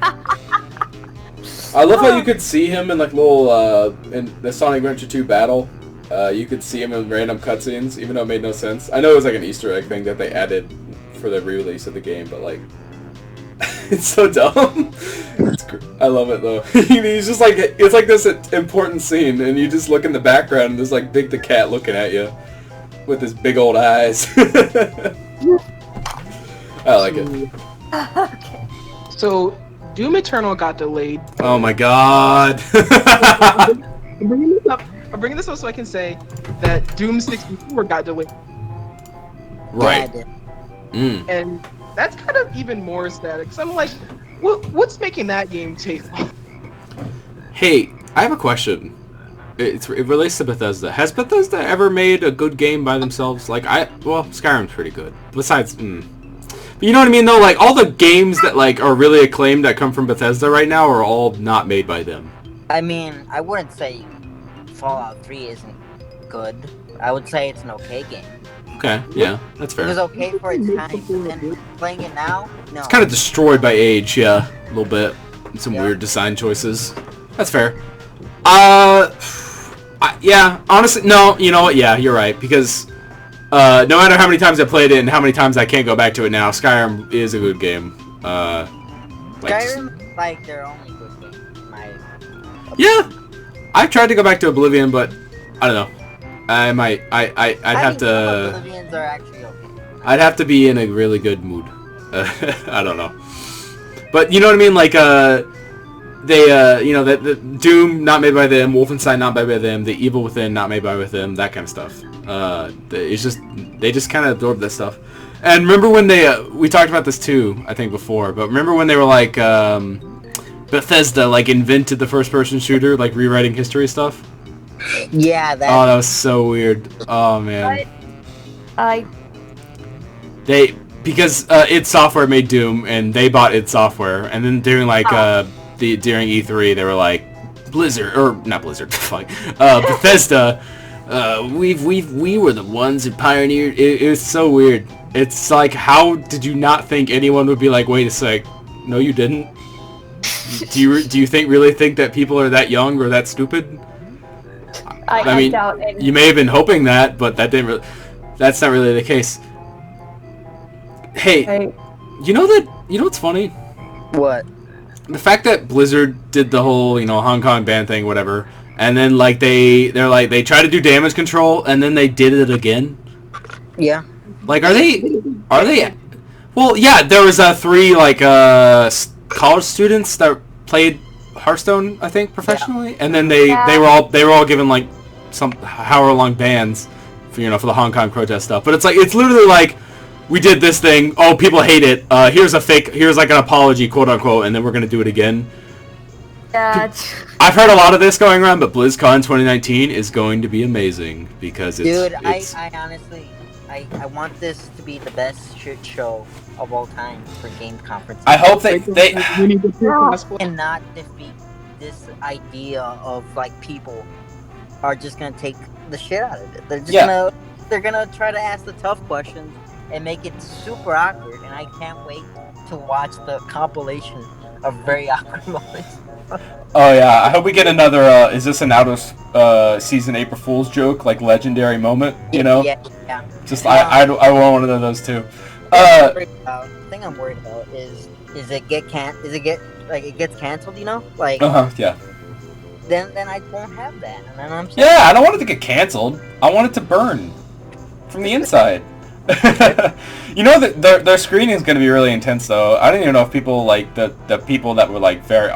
I love how you could see him in little in the Sonic Adventure 2 battle. You could see him in random cutscenes, even though it made no sense. I know it was an Easter egg thing that they added for the re-release of the game, but it's so dumb. I love it though. He's just it's like this important scene, and you just look in the background, and there's Big the Cat looking at you with his big old eyes. I like it. Okay. So, Doom Eternal got delayed. Oh my god. I'm bringing this up so I can say that Doom 64 got delayed. Right. Yeah, And that's kind of even more static. Because I'm like, what's making that game take long? Hey, I have a question. It relates to Bethesda. Has Bethesda ever made a good game by themselves? Skyrim's pretty good. Besides, But you know what I mean, though? All the games that, are really acclaimed that come from Bethesda right now are all not made by them. I mean, I wouldn't say Fallout 3 isn't good. I would say it's an okay game. Okay, yeah, that's fair. It was okay for its time, but then playing it now, no. It's kind of destroyed by age, yeah, a little bit. Some weird design choices. That's fair. Yeah, honestly, no, you know what, yeah, you're right, because no matter how many times I played it and how many times I can't go back to it now, Skyrim is a good game. Skyrim is their only good game, in my opinion. Yeah, I've tried to go back to Oblivion, but I don't know. I'd have Some to. Oblivions are actually okay. I'd have to be in a really good mood. I don't know. But you know what I mean? Like, they, you know, the Doom not made by them, Wolfenstein not made by them, The Evil Within not made by them, that kind of stuff. It's just they just kind of absorb that stuff. And remember when they we talked about this too, I think before. But remember when they were like Bethesda like invented the first-person shooter, like rewriting history stuff? Yeah, that. Oh, that was so weird. Oh man. Because id Software made Doom, and they bought id Software, and then during like during E3, they were like Blizzard or not Blizzard, fuck, Bethesda. We were the ones who pioneered. It was so weird. It's like, how did you not think anyone would be like, wait a sec, no, you didn't? Do you really think that people are that young or that stupid? I mean, doubt it. You may have been hoping that, but that's not really the case. Hey, you know what's funny? What? The fact that Blizzard did the whole, you know, Hong Kong ban thing, whatever, and then like they try to do damage control, and then they did it again. Yeah. Like, are they? Well, yeah, there was 3 like college students that played Hearthstone, I think, professionally, and then they were all given like some however long bans for, you know, for the Hong Kong protest stuff. But it's literally like, we did this thing. Oh, people hate it. Here's like an apology, quote unquote, and then we're gonna do it again. Yeah. I've heard a lot of this going around, but BlizzCon 2019 is going to be amazing because Dude, I honestly, I want this to be the best shit show of all time for game conferences. I hope they cannot defeat this idea of like people are just gonna take the shit out of it. They're just they're gonna try to ask the tough questions and make it super awkward, and I can't wait to watch the compilation of very awkward moments. Oh yeah, I hope we get another, is this an out of season April Fool's joke, like legendary moment, you know? Yeah. Just, I want one of those too. The thing I'm worried about is it gets canceled, you know? Like, yeah. Then I won't have that, and then I'm sad. Yeah, I don't want it to get canceled. I want it to burn from the inside. You know that their screening is going to be really intense, though. I don't even know if people like the people that were like very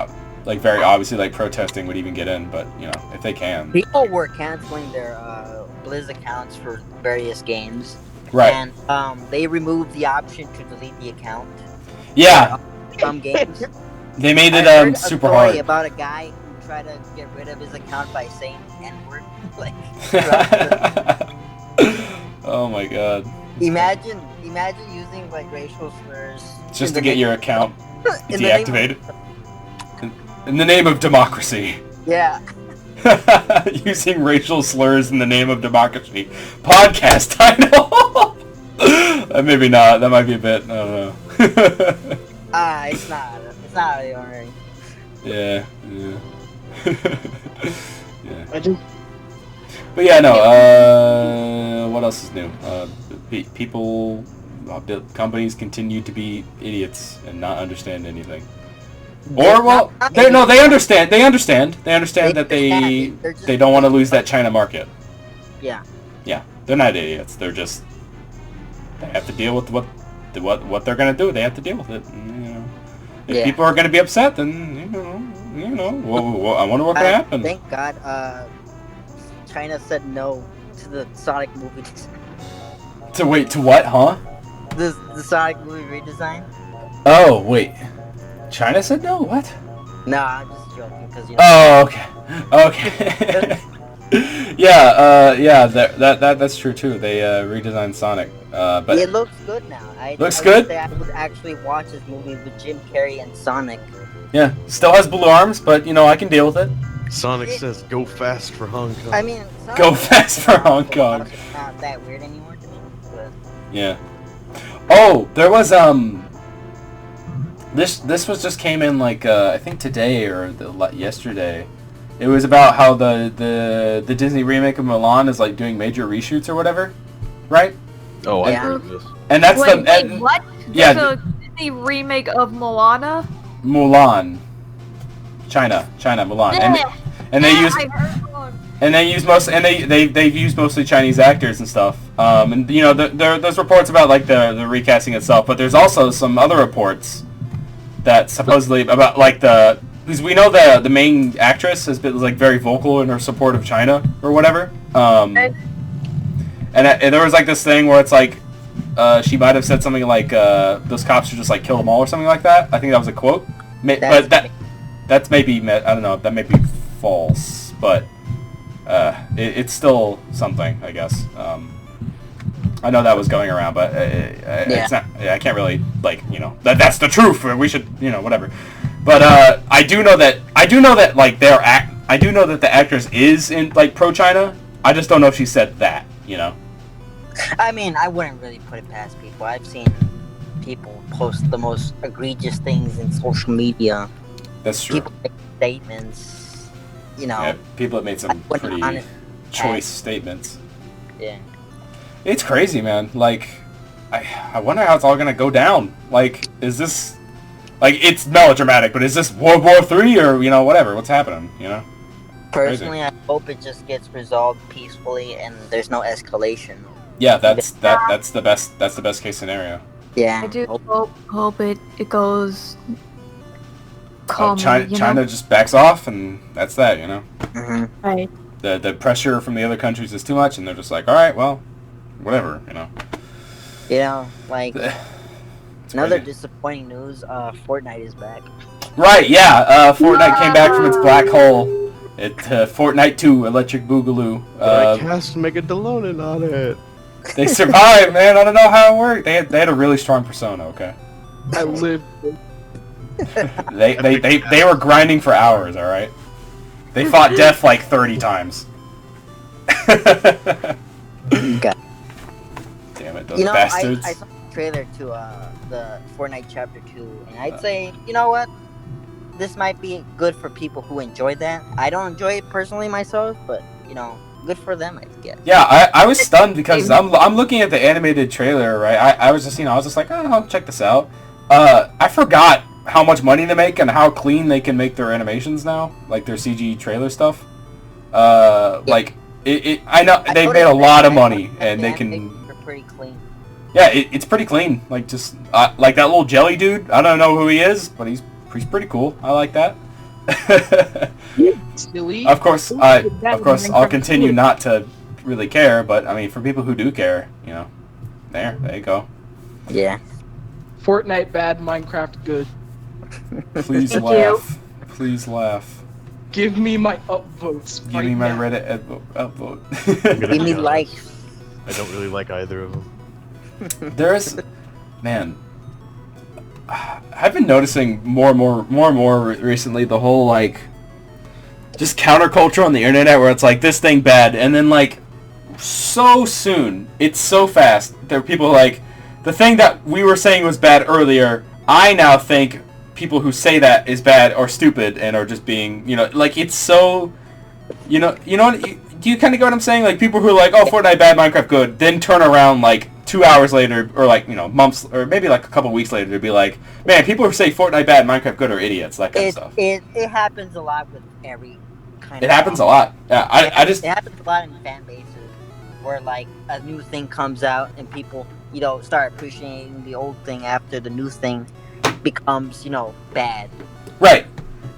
obviously like protesting would even get in, but you know, if they can. People were canceling their Blizz accounts for various games, right? And they removed the option to delete the account. Yeah. Some games. They made it super hard. I heard a story about a guy who tried to get rid of his account by saying N-word. Like, oh my god. Imagine using like racial slurs just to get your account deactivated. In the name of democracy. Yeah. Using racial slurs in the name of democracy. Podcast title. Maybe not. That might be a bit. I don't know. It's not. It's not really alright. Yeah. Yeah. But yeah, no. What else is new? People, companies continue to be idiots and not understand anything. Or well, they understand. They understand that they don't want to lose that China market. Yeah. Yeah, they're not idiots. They're just they have to deal with what they're gonna do. They have to deal with it. And, you know, if people are gonna be upset, then you know. I wonder what's gonna happen. Thank God, China said no to the Sonic movie. To what, huh? The Sonic movie redesign. Oh wait, China said no. What? Nah, I'm just joking because you know. Oh, okay. Yeah. That's true too. They redesigned Sonic. But it looks good now. Looks good. I would actually watch this movie with Jim Carrey and Sonic. Yeah, still has blue arms, but you know I can deal with it. Sonic says, "Go fast for Hong Kong." I mean, Sonic go fast for Hong Kong. It's not that weird anymore to me. But... Yeah. Oh, there was This was just came in like I think today or yesterday. It was about how the Disney remake of Mulan is like doing major reshoots or whatever, right? Oh, I heard this. And that's wait, what? Yeah. There's a Disney remake of Moana. Mulan. China, Mulan, and they use. And they use they've used mostly Chinese actors and stuff. And you know, there's reports about like the recasting itself, but there's also some other reports that supposedly about like because we know the main actress has been like very vocal in her support of China or whatever. And there was like this thing where it's like she might have said something like those cops should just like kill them all or something like that. I think that was a quote. But that's maybe I don't know. That may be false, but. It's still something, I guess. I know that was going around, but it's not. Yeah, I can't really like that's the truth. We should whatever. But I do know that like I do know that the actress is in like pro China. I just don't know if she said that. I mean, I wouldn't really put it past people. I've seen people post the most egregious things in social media. That's true. People make statements. Yeah, people have made some pretty choice statements. Yeah. It's crazy, man. Like, I wonder how it's all gonna go down. Like, is this... Like, it's melodramatic, but is this World War III or, whatever? What's happening, Personally, I hope it just gets resolved peacefully and there's no escalation. Yeah, that's the best case scenario. Yeah. I do hope it goes... China just backs off, and that's that, Mm-hmm. Right. The pressure from the other countries is too much, and they're just like, all right, well, whatever, like another disappointing news. Fortnite is back. Right? Yeah. Fortnite came back from its black hole. Fortnite 2, Electric Boogaloo. I cast Megadolonin on it. They survived, man. I don't know how it worked. They had a really strong persona. Okay. I lived. They were grinding for hours, alright? They fought death like 30 times. God. Damn it, those bastards. I saw the trailer to the Fortnite Chapter 2, and I'd say, you know what? This might be good for people who enjoy that. I don't enjoy it personally myself, but, good for them, I guess. Yeah, I was stunned because I'm looking at the animated trailer, right? I was just, I was just like, oh, I'll check this out. I forgot how much money they make and how clean they can make their animations now, like their CG trailer stuff. Like I know they've made a lot of money and they can. They're pretty clean. Yeah, it's pretty clean. Like just like that little jelly dude. I don't know who he is, but he's pretty cool. I like that. Silly. Of course, I'll continue not to really care, but I mean, for people who do care, there you go. Yeah. Fortnite bad, Minecraft good. Please laugh. Please laugh. Give me my upvotes. Give me my now. Reddit upvote. Give me likes. I don't really like either of them. There's, man, I've been noticing more and more recently the whole like just counterculture on the internet where it's like this thing bad, and then like so soon, it's so fast. There are people like the thing that we were saying was bad earlier. I now think people who say that is bad or stupid and are just being, like it's so, do you kind of get what I'm saying? Like people who are like, oh, Fortnite bad, Minecraft good, then turn around like 2 hours later or like, months or maybe like a couple weeks later to be like, man, people who say Fortnite bad, Minecraft good are idiots, that kind of stuff. It happens a lot with every kind It happens a lot. Yeah, it happens a lot in fan bases where like a new thing comes out and people, start appreciating the old thing after the new thing becomes, bad. Right.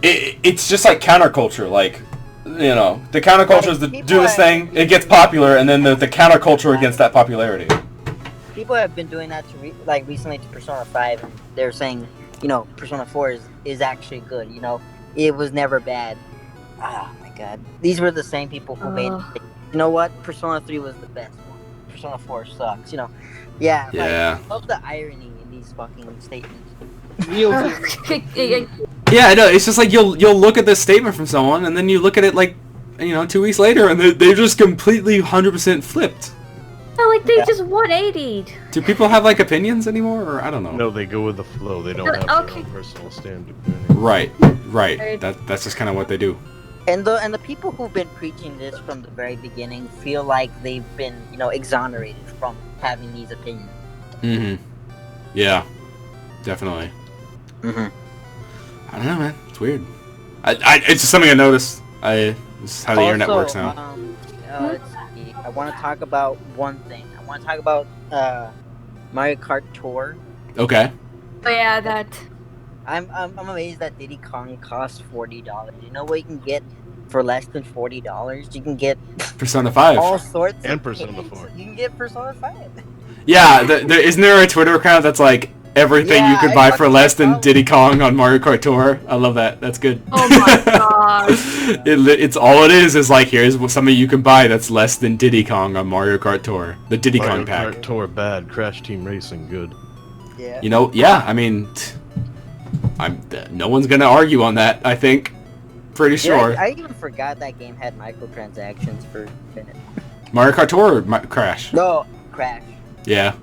It's just like counterculture. Like, the counterculture is do this thing, it gets popular, and then the counterculture against that popularity. People have been doing that to recently to Persona 5, and they're saying, Persona 4 is actually good. It was never bad. Oh my god. These were the same people who made it. You know what? Persona 3 was the best one. Persona 4 sucks. Yeah. Yeah. I love the irony in these fucking statements. Yeah, I know. It's just like you'll look at this statement from someone, and then you look at it like, 2 weeks later, and they're just completely 100% flipped. Like they just 180'd. Do people have like opinions anymore, or I don't know? No, they go with the flow. They don't have their own personal standard. Right. That's just kind of what they do. And the people who've been preaching this from the very beginning feel like they've been, exonerated from having these opinions. Mm-hmm. Yeah. Definitely. Mm-hmm. I don't know, man. It's weird. It's just something I noticed. This is how the internet works now. Let's see. I want to talk about one thing. I want to talk about Mario Kart Tour. Okay. But yeah, that. I'm amazed that Diddy Kong costs $40. You know what you can get for less than $40? You can get Persona 5. all sorts And of Persona games. 4. You can get Persona 5. Yeah, isn't there a Twitter account that's like everything you could buy for less than Diddy Kong on Mario Kart Tour? I love that. That's good. Oh my gosh. It's all it is like here's something you can buy that's less than Diddy Kong on Mario Kart Tour. The Diddy Kong pack. Mario Kart Tour bad, Crash Team Racing good. Yeah. You know, yeah. I mean, no one's gonna argue on that. I think. Pretty sure. I even forgot that game had microtransactions for a minute. Mario Kart Tour or Crash? No, Crash. Yeah.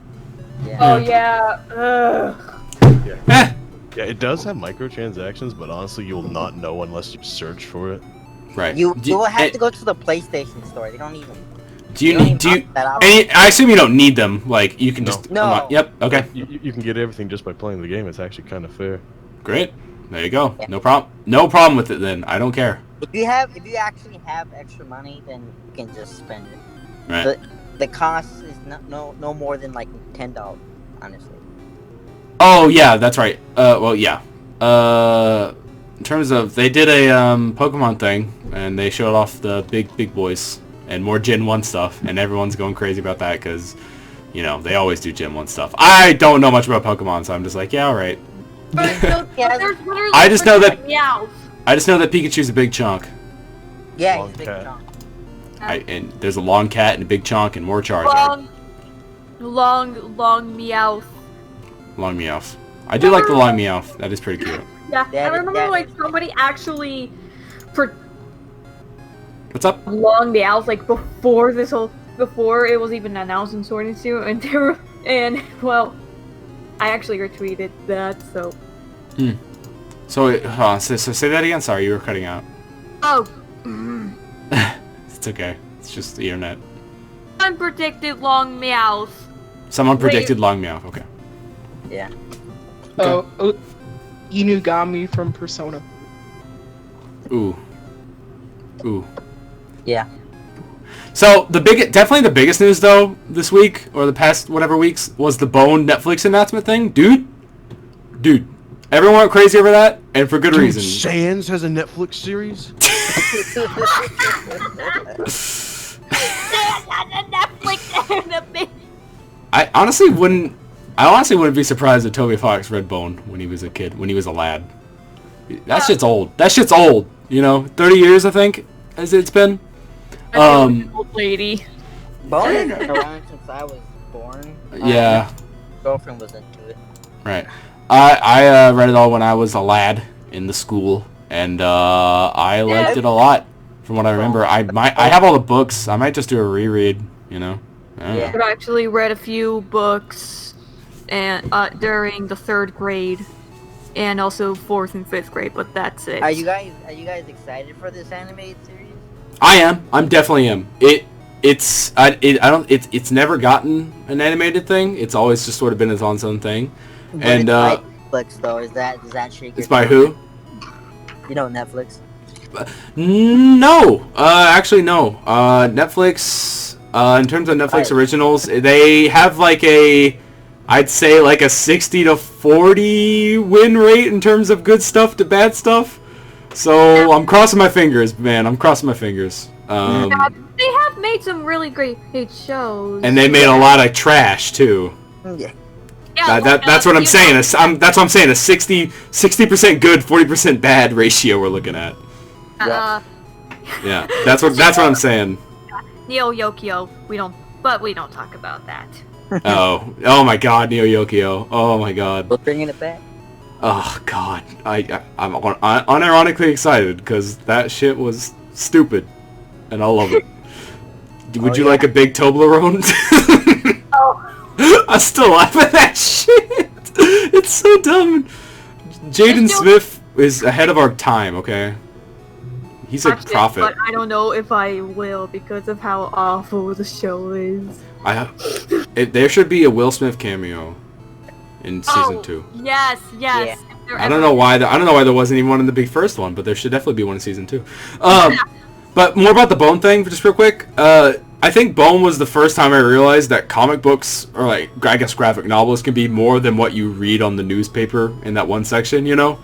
Yeah. Oh yeah. Ugh. Yeah, it does have microtransactions, but honestly, you'll not know unless you search for it. Right. You will have to go to the PlayStation store. They don't even. Do you need? I assume you don't need them. Like you can just. No. Yep. Okay. You can get everything just by playing the game. It's actually kind of fair. Great. There you go. Yeah. No problem. No problem with it then. I don't care. If you actually have extra money, then you can just spend it. Right. The cost is no more than like $10, honestly. Oh yeah, that's right. Well yeah. In terms of they did a Pokemon thing and they showed off the big boys and more Gen 1 stuff and everyone's going crazy about that because you know they always do Gen 1 stuff. I don't know much about Pokemon, so I'm just like yeah, all right. I just know that Pikachu's a big chunk. Yeah, Long he's a big cat. chunk. And there's a long cat and a big chunk and more Charizard. Long Meowth. Long Meowth. I do like the long Meowth. That is pretty cute. Yeah, I remember like somebody actually What's up? long Meowth like before it was even announced in Sword and Shield, and well, I actually retweeted that. So. So say that again. Sorry, you were cutting out. Oh. It's okay. It's just the internet. Unpredicted long Meowth. Someone predicted long Meowth. Okay. Yeah. Oh, Inugami from Persona. Ooh. Yeah. So definitely the biggest news though this week or the past whatever weeks was the Bone Netflix announcement thing, dude. Everyone went crazy over that, and for good reason. Sans has a Netflix series. I honestly wouldn't be surprised if Toby Fox read Bone when he was a kid, when he was a lad. That shit's old. You know, 30 years I think as it's been. Old lady. Bone has been around since I was born. Yeah. My girlfriend was into it. Right. I read it all when I was a lad in the school, and I liked it a lot. From what I remember, I have all the books. I might just do a reread. You know. Yeah. I've actually read a few books, and during the 3rd grade, and also 4th and 5th grade. But that's it. Are you guys excited for this animated series? I am. I'm definitely am. It's never gotten an animated thing. It's always just sort of been its own thing. But And it's by Netflix though. Does that shake your it's by thumb? who? You know Netflix. No. Actually no. Netflix. In terms of Netflix originals, they have like I'd say like a 60-40 win rate in terms of good stuff to bad stuff. So I'm crossing my fingers, man. I'm crossing my fingers. They have made some really great shows. And they made a lot of trash too. Yeah. Yeah, that's what I'm saying. That's what I'm saying. A 60% good, 40% bad ratio we're looking at. Yeah, that's what I'm saying. Neo Yokio, we don't talk about that. Oh my God, Neo Yokio. Oh my God. We're bringing it back. Oh God, I'm unironically excited because that shit was stupid, and I love it. Would you like a big Toblerone? Oh. I still laugh at that shit. It's so dumb. Jaden Smith is ahead of our time. Okay, he's a prophet. But I don't know if I will because of how awful the show is. There should be a Will Smith cameo in season 2. Yes. Yeah. I don't know why there wasn't even one in the big first one, but there should definitely be one in season 2. But more about the Bone thing, just real quick. I think Bone was the first time I realized that comic books, or like, I guess graphic novels, can be more than what you read on the newspaper in that one section, you know?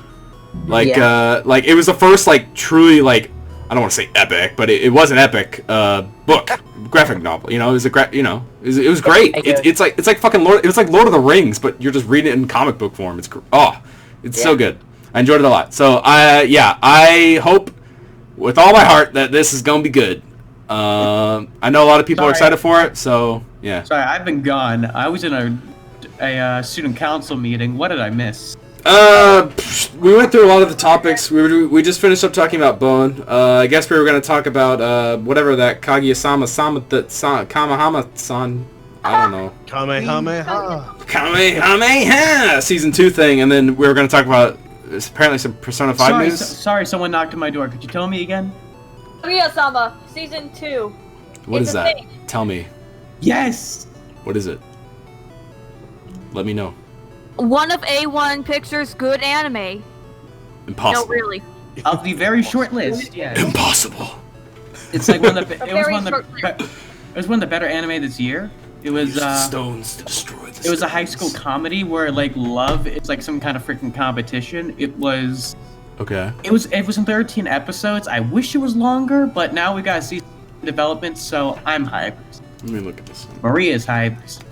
Like, like, it was the first, like, truly, like, I don't want to say epic, but it was an epic, book, graphic novel, you know? It was it was great. It's like fucking Lord of the Rings, but you're just reading it in comic book form. It's so good. I enjoyed it a lot. So, I hope with all my heart that this is gonna be good. I know a lot of people are excited for it, so yeah. Sorry, I've been gone. I was in a student council meeting. What did I miss? We went through a lot of the topics. We just finished up talking about Bone. I guess we were gonna talk about whatever that Kaguya-sama Kamahama-san. I don't know. Kamehameha season 2 thing, and then we were gonna talk about apparently some Persona 5 news. Sorry, someone knocked on my door. Could you tell me again? Kaguya-sama season 2. What is that? Tell me. Yes. What is it? Let me know. One of A1 Pictures' good anime. Impossible. No, really. Of the very short list, yeah. Impossible. It's like one of the. It was one of the better anime this year. It was stones to destroy the It was a high school comedy where like love is like some kind of freaking competition. It was. Okay. It was in 13 episodes. I wish it was longer, but now we gotta see development, so I'm hyped. Let me look at this one. Maria's hyped.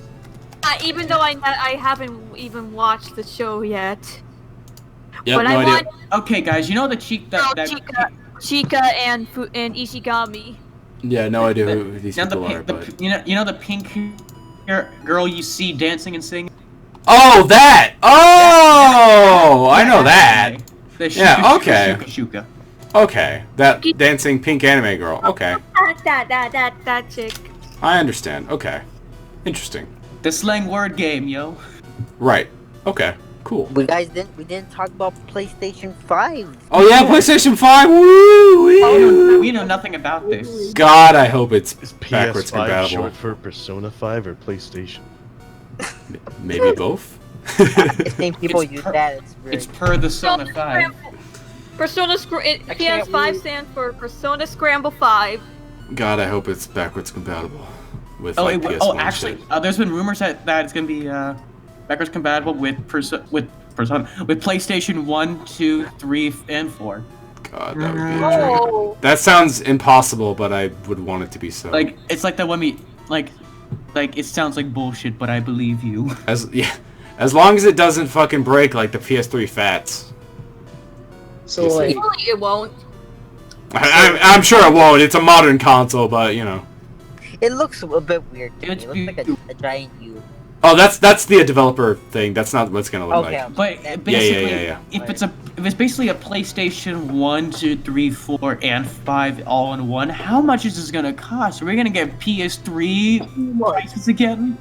Even though I haven't even watched the show yet. Yep, but no idea. Okay, guys, you know the Chika and Ishigami. Yeah, no idea who these people are. But... You know the pink hair girl you see dancing and singing. Oh, that! Oh, I know that. Yeah, okay. Shuka. Okay, that dancing pink anime girl. Okay. That chick. I understand. Okay. Interesting. The slang word game, yo. Right. Okay. Cool. We didn't talk about PlayStation 5. Oh yeah, PlayStation 5. Woo! We know nothing about this. God, I hope it's PS5 backwards compatible. short for Persona 5 or PlayStation? Maybe both. I think people use that. It's per the Persona 5. PS5 stands for Persona Scramble 5. God, I hope it's backwards compatible with PS1 actually, shit. there's been rumors that it's gonna be backwards compatible with PlayStation 1, 2, 3, and 4. God, that would be a dream. That sounds impossible, but I would want it to be so. Like it's like that when we like it sounds like bullshit, but I believe you. As long as it doesn't fucking break like the PS3 Fats. So like, it won't. I'm sure it won't. It's a modern console, but you know. It looks a bit weird. It's It looks like a giant U. Oh, that's the developer thing. That's not what it's gonna look like. But basically, yeah. if it's basically a PlayStation 1, 2, 3, 4, and 5 all in one, how much is this gonna cost? Are we gonna get PS3 prices again?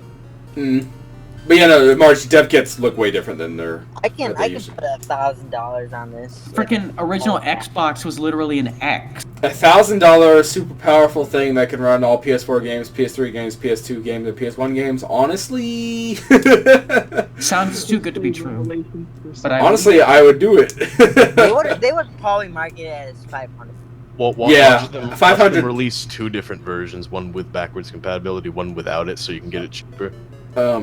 But yeah, no, March, dev kits look way different than their. I can put $1,000 on this. Freaking original Xbox was literally an X. $1,000 super powerful thing that can run all PS4 games, PS3 games, PS2 games, and PS1 games. Honestly, sounds too good to be true. But I would do it. they would probably market it as 500. Well, yeah, 500. Release 2 different versions, one with backwards compatibility, one without it, so you can get it cheaper. Huh.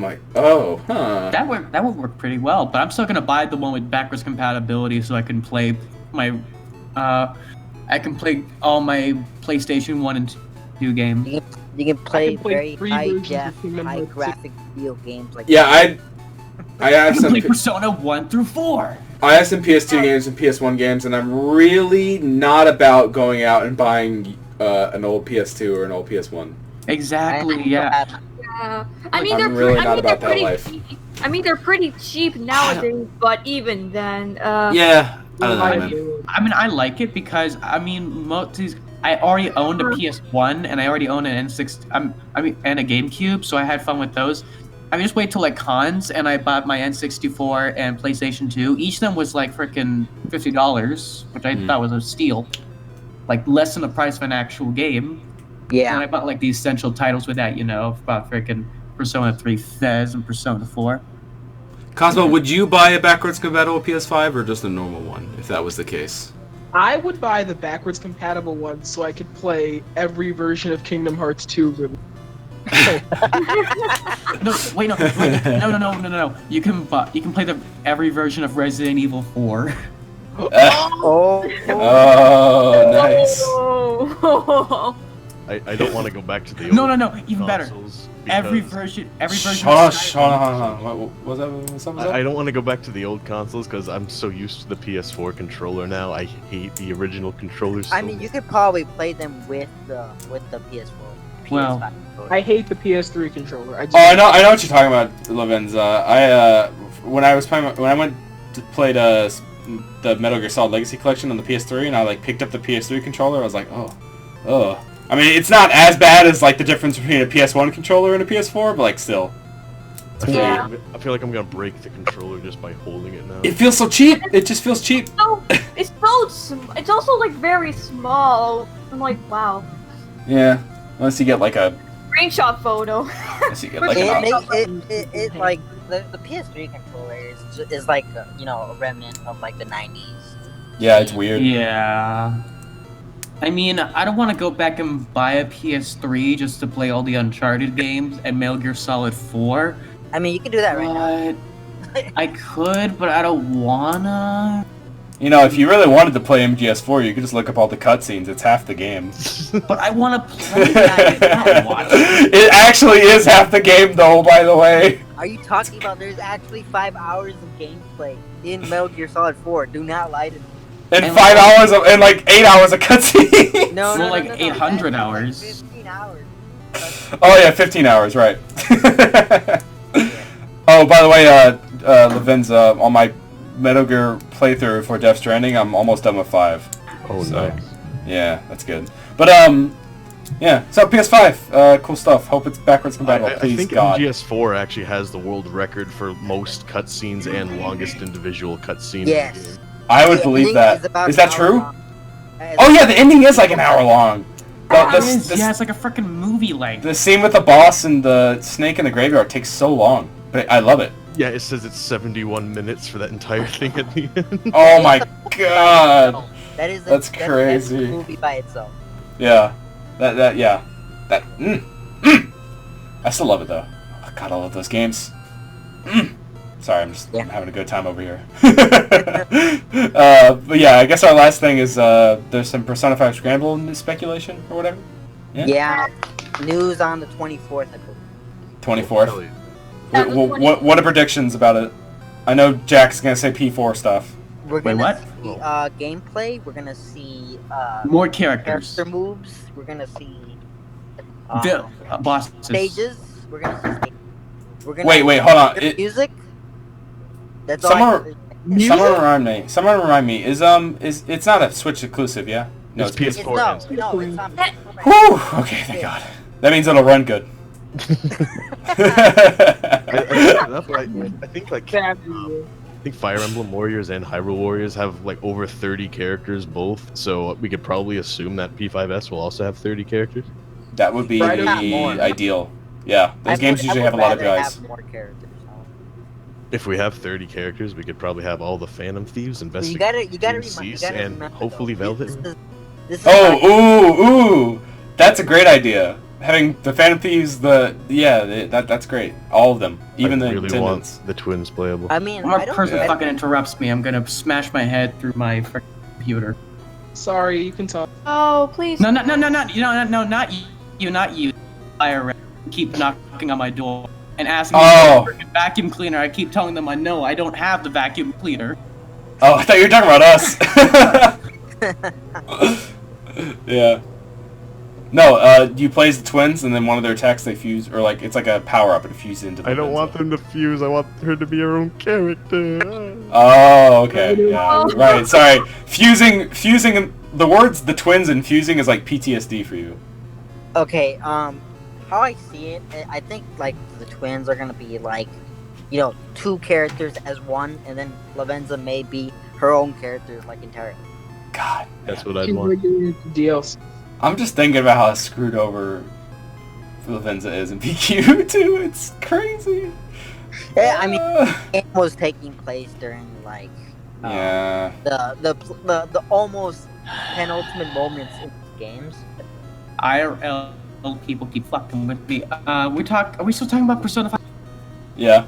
That would work pretty well, but I'm still gonna buy the one with backwards compatibility so I can play my all my PlayStation 1 and 2 games. You can play very high graphic video games like that. I have some play Persona 1 through 4. I have some PS2 games and PS1 games, and I'm really not about going out and buying an old PS2 or an old PS1. Exactly, yeah. I mean, I'm really not about that life. I mean, they're pretty cheap nowadays, but even then, yeah. I don't know, man. I mean, I like it because I mean, most of these. I already owned a PS1 and I already owned an N6. And a GameCube, so I had fun with those. I just wait till like cons, and I bought my N64 and PlayStation 2. Each of them was like freaking $50, which I thought was a steal. Like less than the price of an actual game. Yeah. And I bought like the essential titles with that, about freaking Persona 3 Fez and Persona 4. Cosmo, would you buy a backwards compatible PS5 or just a normal one, if that was the case? I would buy the backwards compatible one so I could play every version of Kingdom Hearts 2 really. No. You can play every version of Resident Evil 4. Oh, nice. Oh. I don't want to go back to the old No, even better. consoles Every because- version. Hold on. What was that? What's up? I don't want to go back to the old consoles because I'm so used to the PS4 controller now. I hate the original controllers. I mean, you could probably play them with the PS4. Well, PS5 controller. I hate the PS3 controller. Oh, I know what you're talking about, Lovenza. When I went to play the Metal Gear Solid Legacy Collection on the PS3, and I like picked up the PS3 controller, I was like, oh. I mean, it's not as bad as like the difference between a PS1 controller and a PS4, but like still. I feel, Yeah. I feel like I'm gonna break the controller just by holding it now. It feels so cheap. It just feels cheap. No, it's it's also like very small. I'm like, wow. Yeah. Unless you get like a. Screenshot photo. Unless you get like an. It like the PS3 controller is like a remnant of like the 90s. Yeah, it's weird. yeah. I mean, I don't want to go back and buy a PS3 just to play all the Uncharted games and Metal Gear Solid 4. I mean, you can do that right now. But I could, but I don't wanna. You know, if you really wanted to play MGS4, you could just look up all the cutscenes. It's half the game. But I want to play that and not watch it. It actually is half the game, though. By the way. Are you talking about there's actually 5 hours of gameplay in Metal Gear Solid 4? Do not lie to me. And 5 hours of, and like 8 hours of cutscenes. No, More like no, 800 that's hours. 15 hours. Oh yeah, 15 hours, right. Oh, by the way, Lavenza, on my Metal Gear playthrough for Death Stranding, I'm almost done with 5. Oh, So, nice. yeah, that's good. But yeah. So PS5, cool stuff. Hope it's backwards compatible. I Please, think God. MGS4 actually has the world record for most cutscenes and longest individual cutscenes. Yes. In the game. I would The believe ending that. about Is that an hour true? long. Oh yeah, the ending is like an hour long. Yeah, it's like a freaking movie length. The scene with the boss and the snake in the graveyard takes so long, but I love it. Yeah, it says it's 71 minutes for that entire thing at the end. Oh my God. That's That's crazy. a movie by itself. Yeah. Yeah. I still love it though. Oh, God, I love those games. Sorry, I'm having a good time over here. But yeah, I guess our last thing is there's some Persona 5 Scramble speculation or whatever. Yeah. News on the 24th, I believe. 24th. Yeah, the What are predictions about it? I know Jack's gonna say P4 stuff. We're Wait, gonna what? see gameplay. We're gonna see More characters. character moves. We're gonna see Bosses. stages. We're gonna see stages. We're gonna Wait, hold on. music. That's all. I can say. Someone remind me. Is it's not a Switch exclusive, yeah? No, It's it's PS4. It's no, it's on. Whew, okay, thank God. That means it'll run good. I think like I think Fire Emblem Warriors and Hyrule Warriors have like over 30 characters both, so we could probably assume that P5S will also have 30 characters. That would be Right, not more. ideal. Yeah, those games usually have a lot of guys. Have more characters. If we have 30 characters, we could probably have all the Phantom Thieves, You Investigators, gotta Cease, remember. and hopefully Velvet. This is Oh, ooh, that's a great idea. Having the Phantom Thieves, that's great. All of them, even I the really Attendants. want the twins playable. I mean, One I don't. person I- fucking interrupts me. I'm gonna smash my head through my freaking computer. Sorry, you can talk. Oh, please. No, not you. IRL keep knocking on my door and asking me for a freaking vacuum cleaner. I keep telling them I don't have the vacuum cleaner. Oh, I thought you were talking about us. Yeah. No, you play as the twins, and then one of their attacks they fuse, or like it's like a power up, and it fuses into. I don't want them to fuse. I want her to be her own character. Oh, okay. Yeah, right. Sorry. Fusing. The words "the twins" and fusing is like PTSD for you. Okay. How I see it, I think like the twins are gonna be like, two characters as one, and then Lavenza may be her own character like entirely. God. That's what I'd want. DLC. I'm just thinking about how screwed over Lavenza is in PQ too. It's crazy. Yeah, I mean, it was taking place during like Yeah. The almost penultimate moments in games. IRL people keep fucking with me. Are we still talking about Persona 5? Yeah.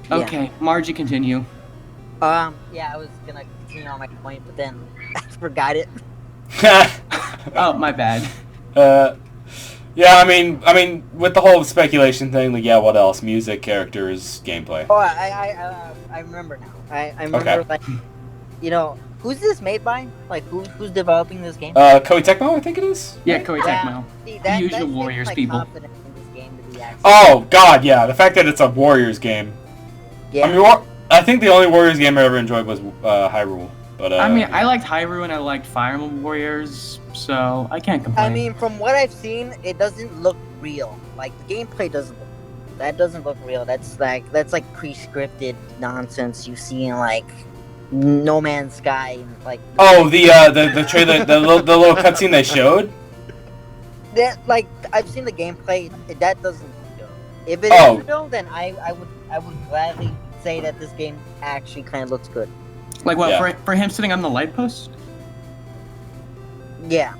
Okay, Margie, continue. Yeah, I was gonna continue on my point, but then I forgot it. Oh, my bad. Yeah, I mean, with the whole speculation thing, like, yeah, what else? Music, characters, gameplay. Oh, I remember now. I remember, like, who's this made by? Like, who's developing this game? Koei Tecmo, I think it is. Yeah, Koei Tecmo. See, The usual Warriors like, people. confident in this game to be actually. Oh God, yeah. The fact that it's a Warriors game. Yeah. I mean, I think the only Warriors game I ever enjoyed was Hyrule. But I mean, I liked Hyrule and I liked Fire Emblem Warriors, so I can't complain. I mean, from what I've seen, it doesn't look real. Like, the gameplay doesn't look. That doesn't look real. That's like pre-scripted nonsense you see in like No Man's Sky and like. Oh, the trailer, the little cutscene they showed. That, like, I've seen the gameplay. That doesn't look real. If it is real, then I would gladly say that this game actually kind of looks good. Like what, Yeah. for him sitting on the light post? Yeah.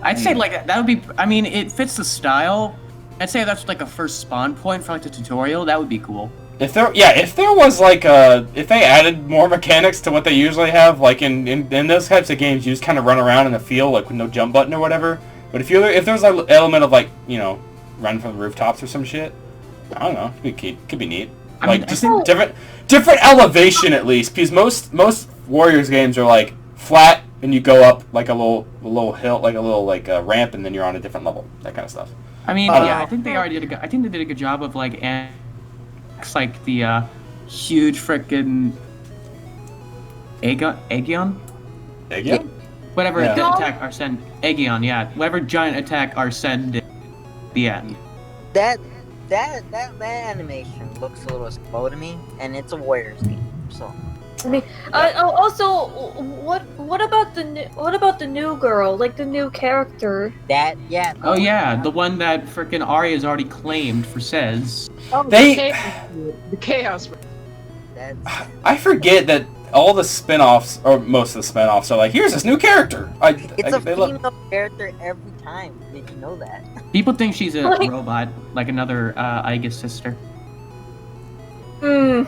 I'd say like that would be. I mean, it fits the style. I'd say that's like a first spawn point for like the tutorial. That would be cool. If there was like if they added more mechanics to what they usually have, like in those types of games, you just kind of run around in the field like with no jump button or whatever. But if there's an element of like run from the rooftops or some shit, I don't know, could be neat. I Like mean, just I think- different elevation at least, because most Warriors games are like flat and you go up like a little hill, like a little ramp, and then you're on a different level, that kind of stuff. I mean, I don't yeah, know. I think they already did I think they did a good job of like like the huge frickin' Aegon? Again? Whatever Yeah. the attack Arsene Aegon, yeah. Whatever giant attack Arsene did at the end. That animation looks a little slow to me, and it's a Warriors game, so. I mean, also, what about the new girl, like the new character? Oh yeah, the one that frickin' Arya's already claimed for says. Oh, They- the chaos. That's I forget that all the spin-offs, or most of the spin-offs, are like, here's this new character. it's a they female character every time. Did you know that? People think she's a Like- robot, like another Aiga's sister. Hmm.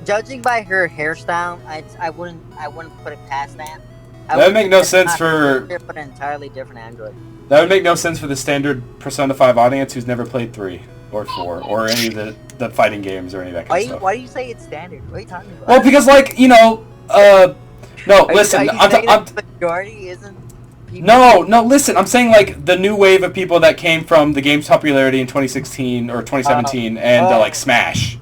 Judging by her hairstyle, I wouldn't put it past that. That would make no sense for an entirely different android. that would make no sense for the standard Persona 5 audience who's never played 3 or 4 or any of the fighting games or any of that kind of stuff. Why do you say it's standard? What are you talking about? Well, because no, listen, Are you saying that the majority isn't people? No, listen, I'm saying like the new wave of people that came from the game's popularity in 2016 or 2017 and like Smash.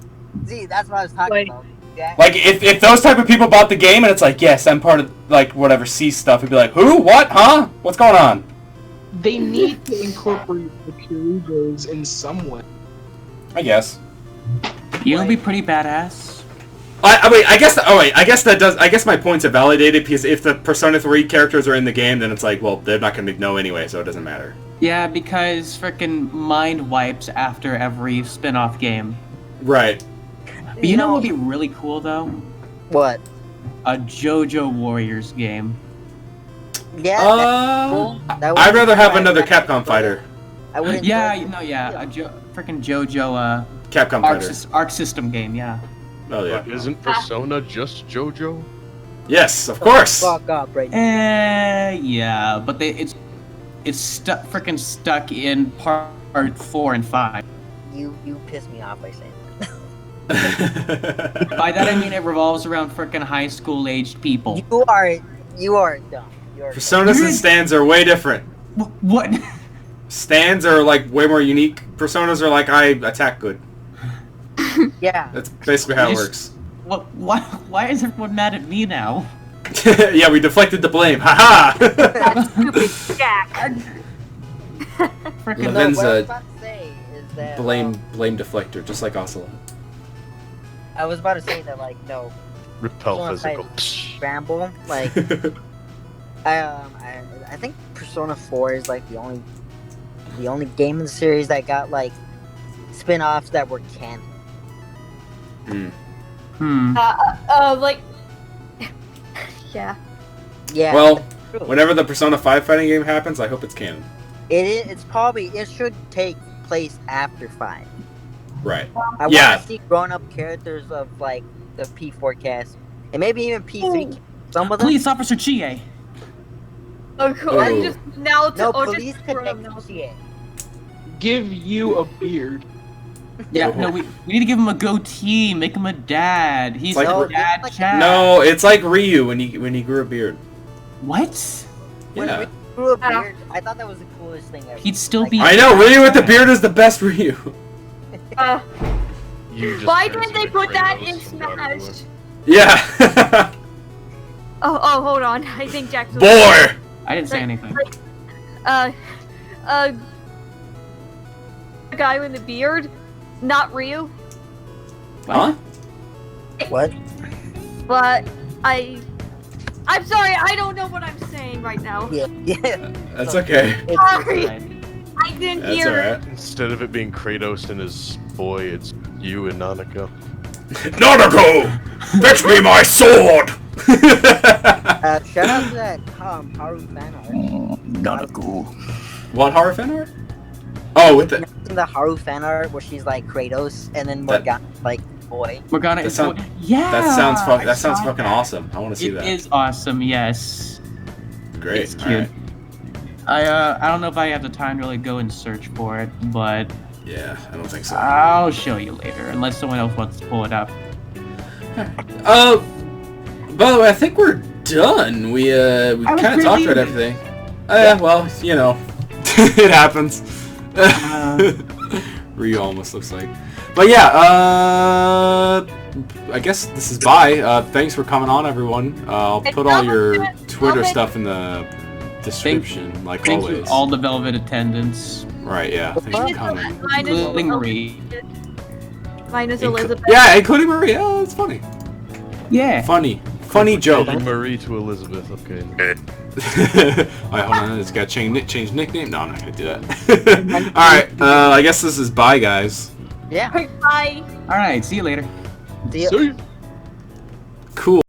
See, that's what I was talking about. Yeah. Like if those type of people bought the game and it's like, yes, I'm part of like whatever C stuff, it'd be like, who? What? Huh? What's going on? They need to incorporate the Kurugos in some way. I guess. You know, it'd be pretty badass. I guess my points are validated because if the Persona 3 characters are in the game, then it's like, well, they're not gonna know anyway, so it doesn't matter. Yeah, because frickin' mind wipes after every spin-off game. Right. But you know what would be really cool though? What? A JoJo Warriors game. Yeah. That's cool. I'd rather have another Capcom fighter. I wouldn't. Yeah, a frickin' JoJo Capcom fighter. Arc System game, yeah. Oh yeah. But isn't Persona just JoJo? Yes, of course. Fuck up, right? Yeah, but it's frickin' stuck in part 4 and 5. You piss me off by saying that. By that I mean it revolves around frickin' high school aged people. You are dumb. Personas and stands are way different. What? Stands are like way more unique. Personas are like, I attack good. Yeah. That's basically how it works. What? Why is everyone mad at me now? Yeah, we deflected the blame. Haha. Stupid Jack. Frickin' Levin's what I was a about to say is that blame deflector, just like Ocelot. I was about to say that Repel Persona physical. 5 Scramble, like I think Persona 4 is like the only game in the series that got like spin-offs that were canon. Like, Yeah. Yeah. Well, true. whenever the Persona 5 fighting game happens, I hope it's canon. It should take place after 5. Right. I want to see grown-up characters of like the P4 cast and maybe even P3. Some of them. Police Officer Chie. Oh, cool. I just now to No, just police detective Chie. Give you a beard. Yeah, no, we need to give him a goatee, make him a dad. He's like a dad like- Chad. No, it's like Ryu when he grew a beard. What? When Yeah. Ryu grew a beard, I thought that was the coolest thing ever. He'd still Like, be. I know, Ryu with the beard is the best Ryu. You just Why turned didn't they into put that Kratos in and got it Smash? Yeah. Oh, hold on. I think Jackson. Boy! I didn't say anything. The guy with the beard, not Ryu, Huh? What? but I'm sorry, I don't know what I'm saying right now. Yeah. That's okay. Sorry, Right. I didn't That's hear it. alright. Instead of it being Kratos and his boy, it's you and Nanako. Nanako! Fetch me my sword! Shout out to that Haru fan art. Nanako. What horror fan art? Oh, with the... The Haru fan art where she's like Kratos and then That- Morgana like boy. Morgana That is. sound- Yeah. That sounds I that sounds saw fucking that. awesome. I want to see It that. is awesome. Yes. Great. It's cute. I don't know if I have the time to really go and search for it, but Yeah, I don't think so. I'll show you later, unless someone else wants to pull it up. By the way, I think we're done. We was kind of talked about really- everything. Well, you know, it happens. Ryu almost looks like. But yeah, I guess this is bye. Thanks for coming on, everyone. I'll put all your Twitter stuff in the description, like Thank always. you, all the Velvet Attendants, Right, yeah. Thanks for coming. including Marie. Minus Elizabeth. Yeah, including Marie. Oh, it's funny. Yeah. Funny joke. Changing Marie to Elizabeth. Okay. Alright, hold on. It's got to change nickname. No, I'm not gonna do that. Alright, I guess this is bye, guys. Yeah. Bye. All right. See you later. See ya. See ya. Cool.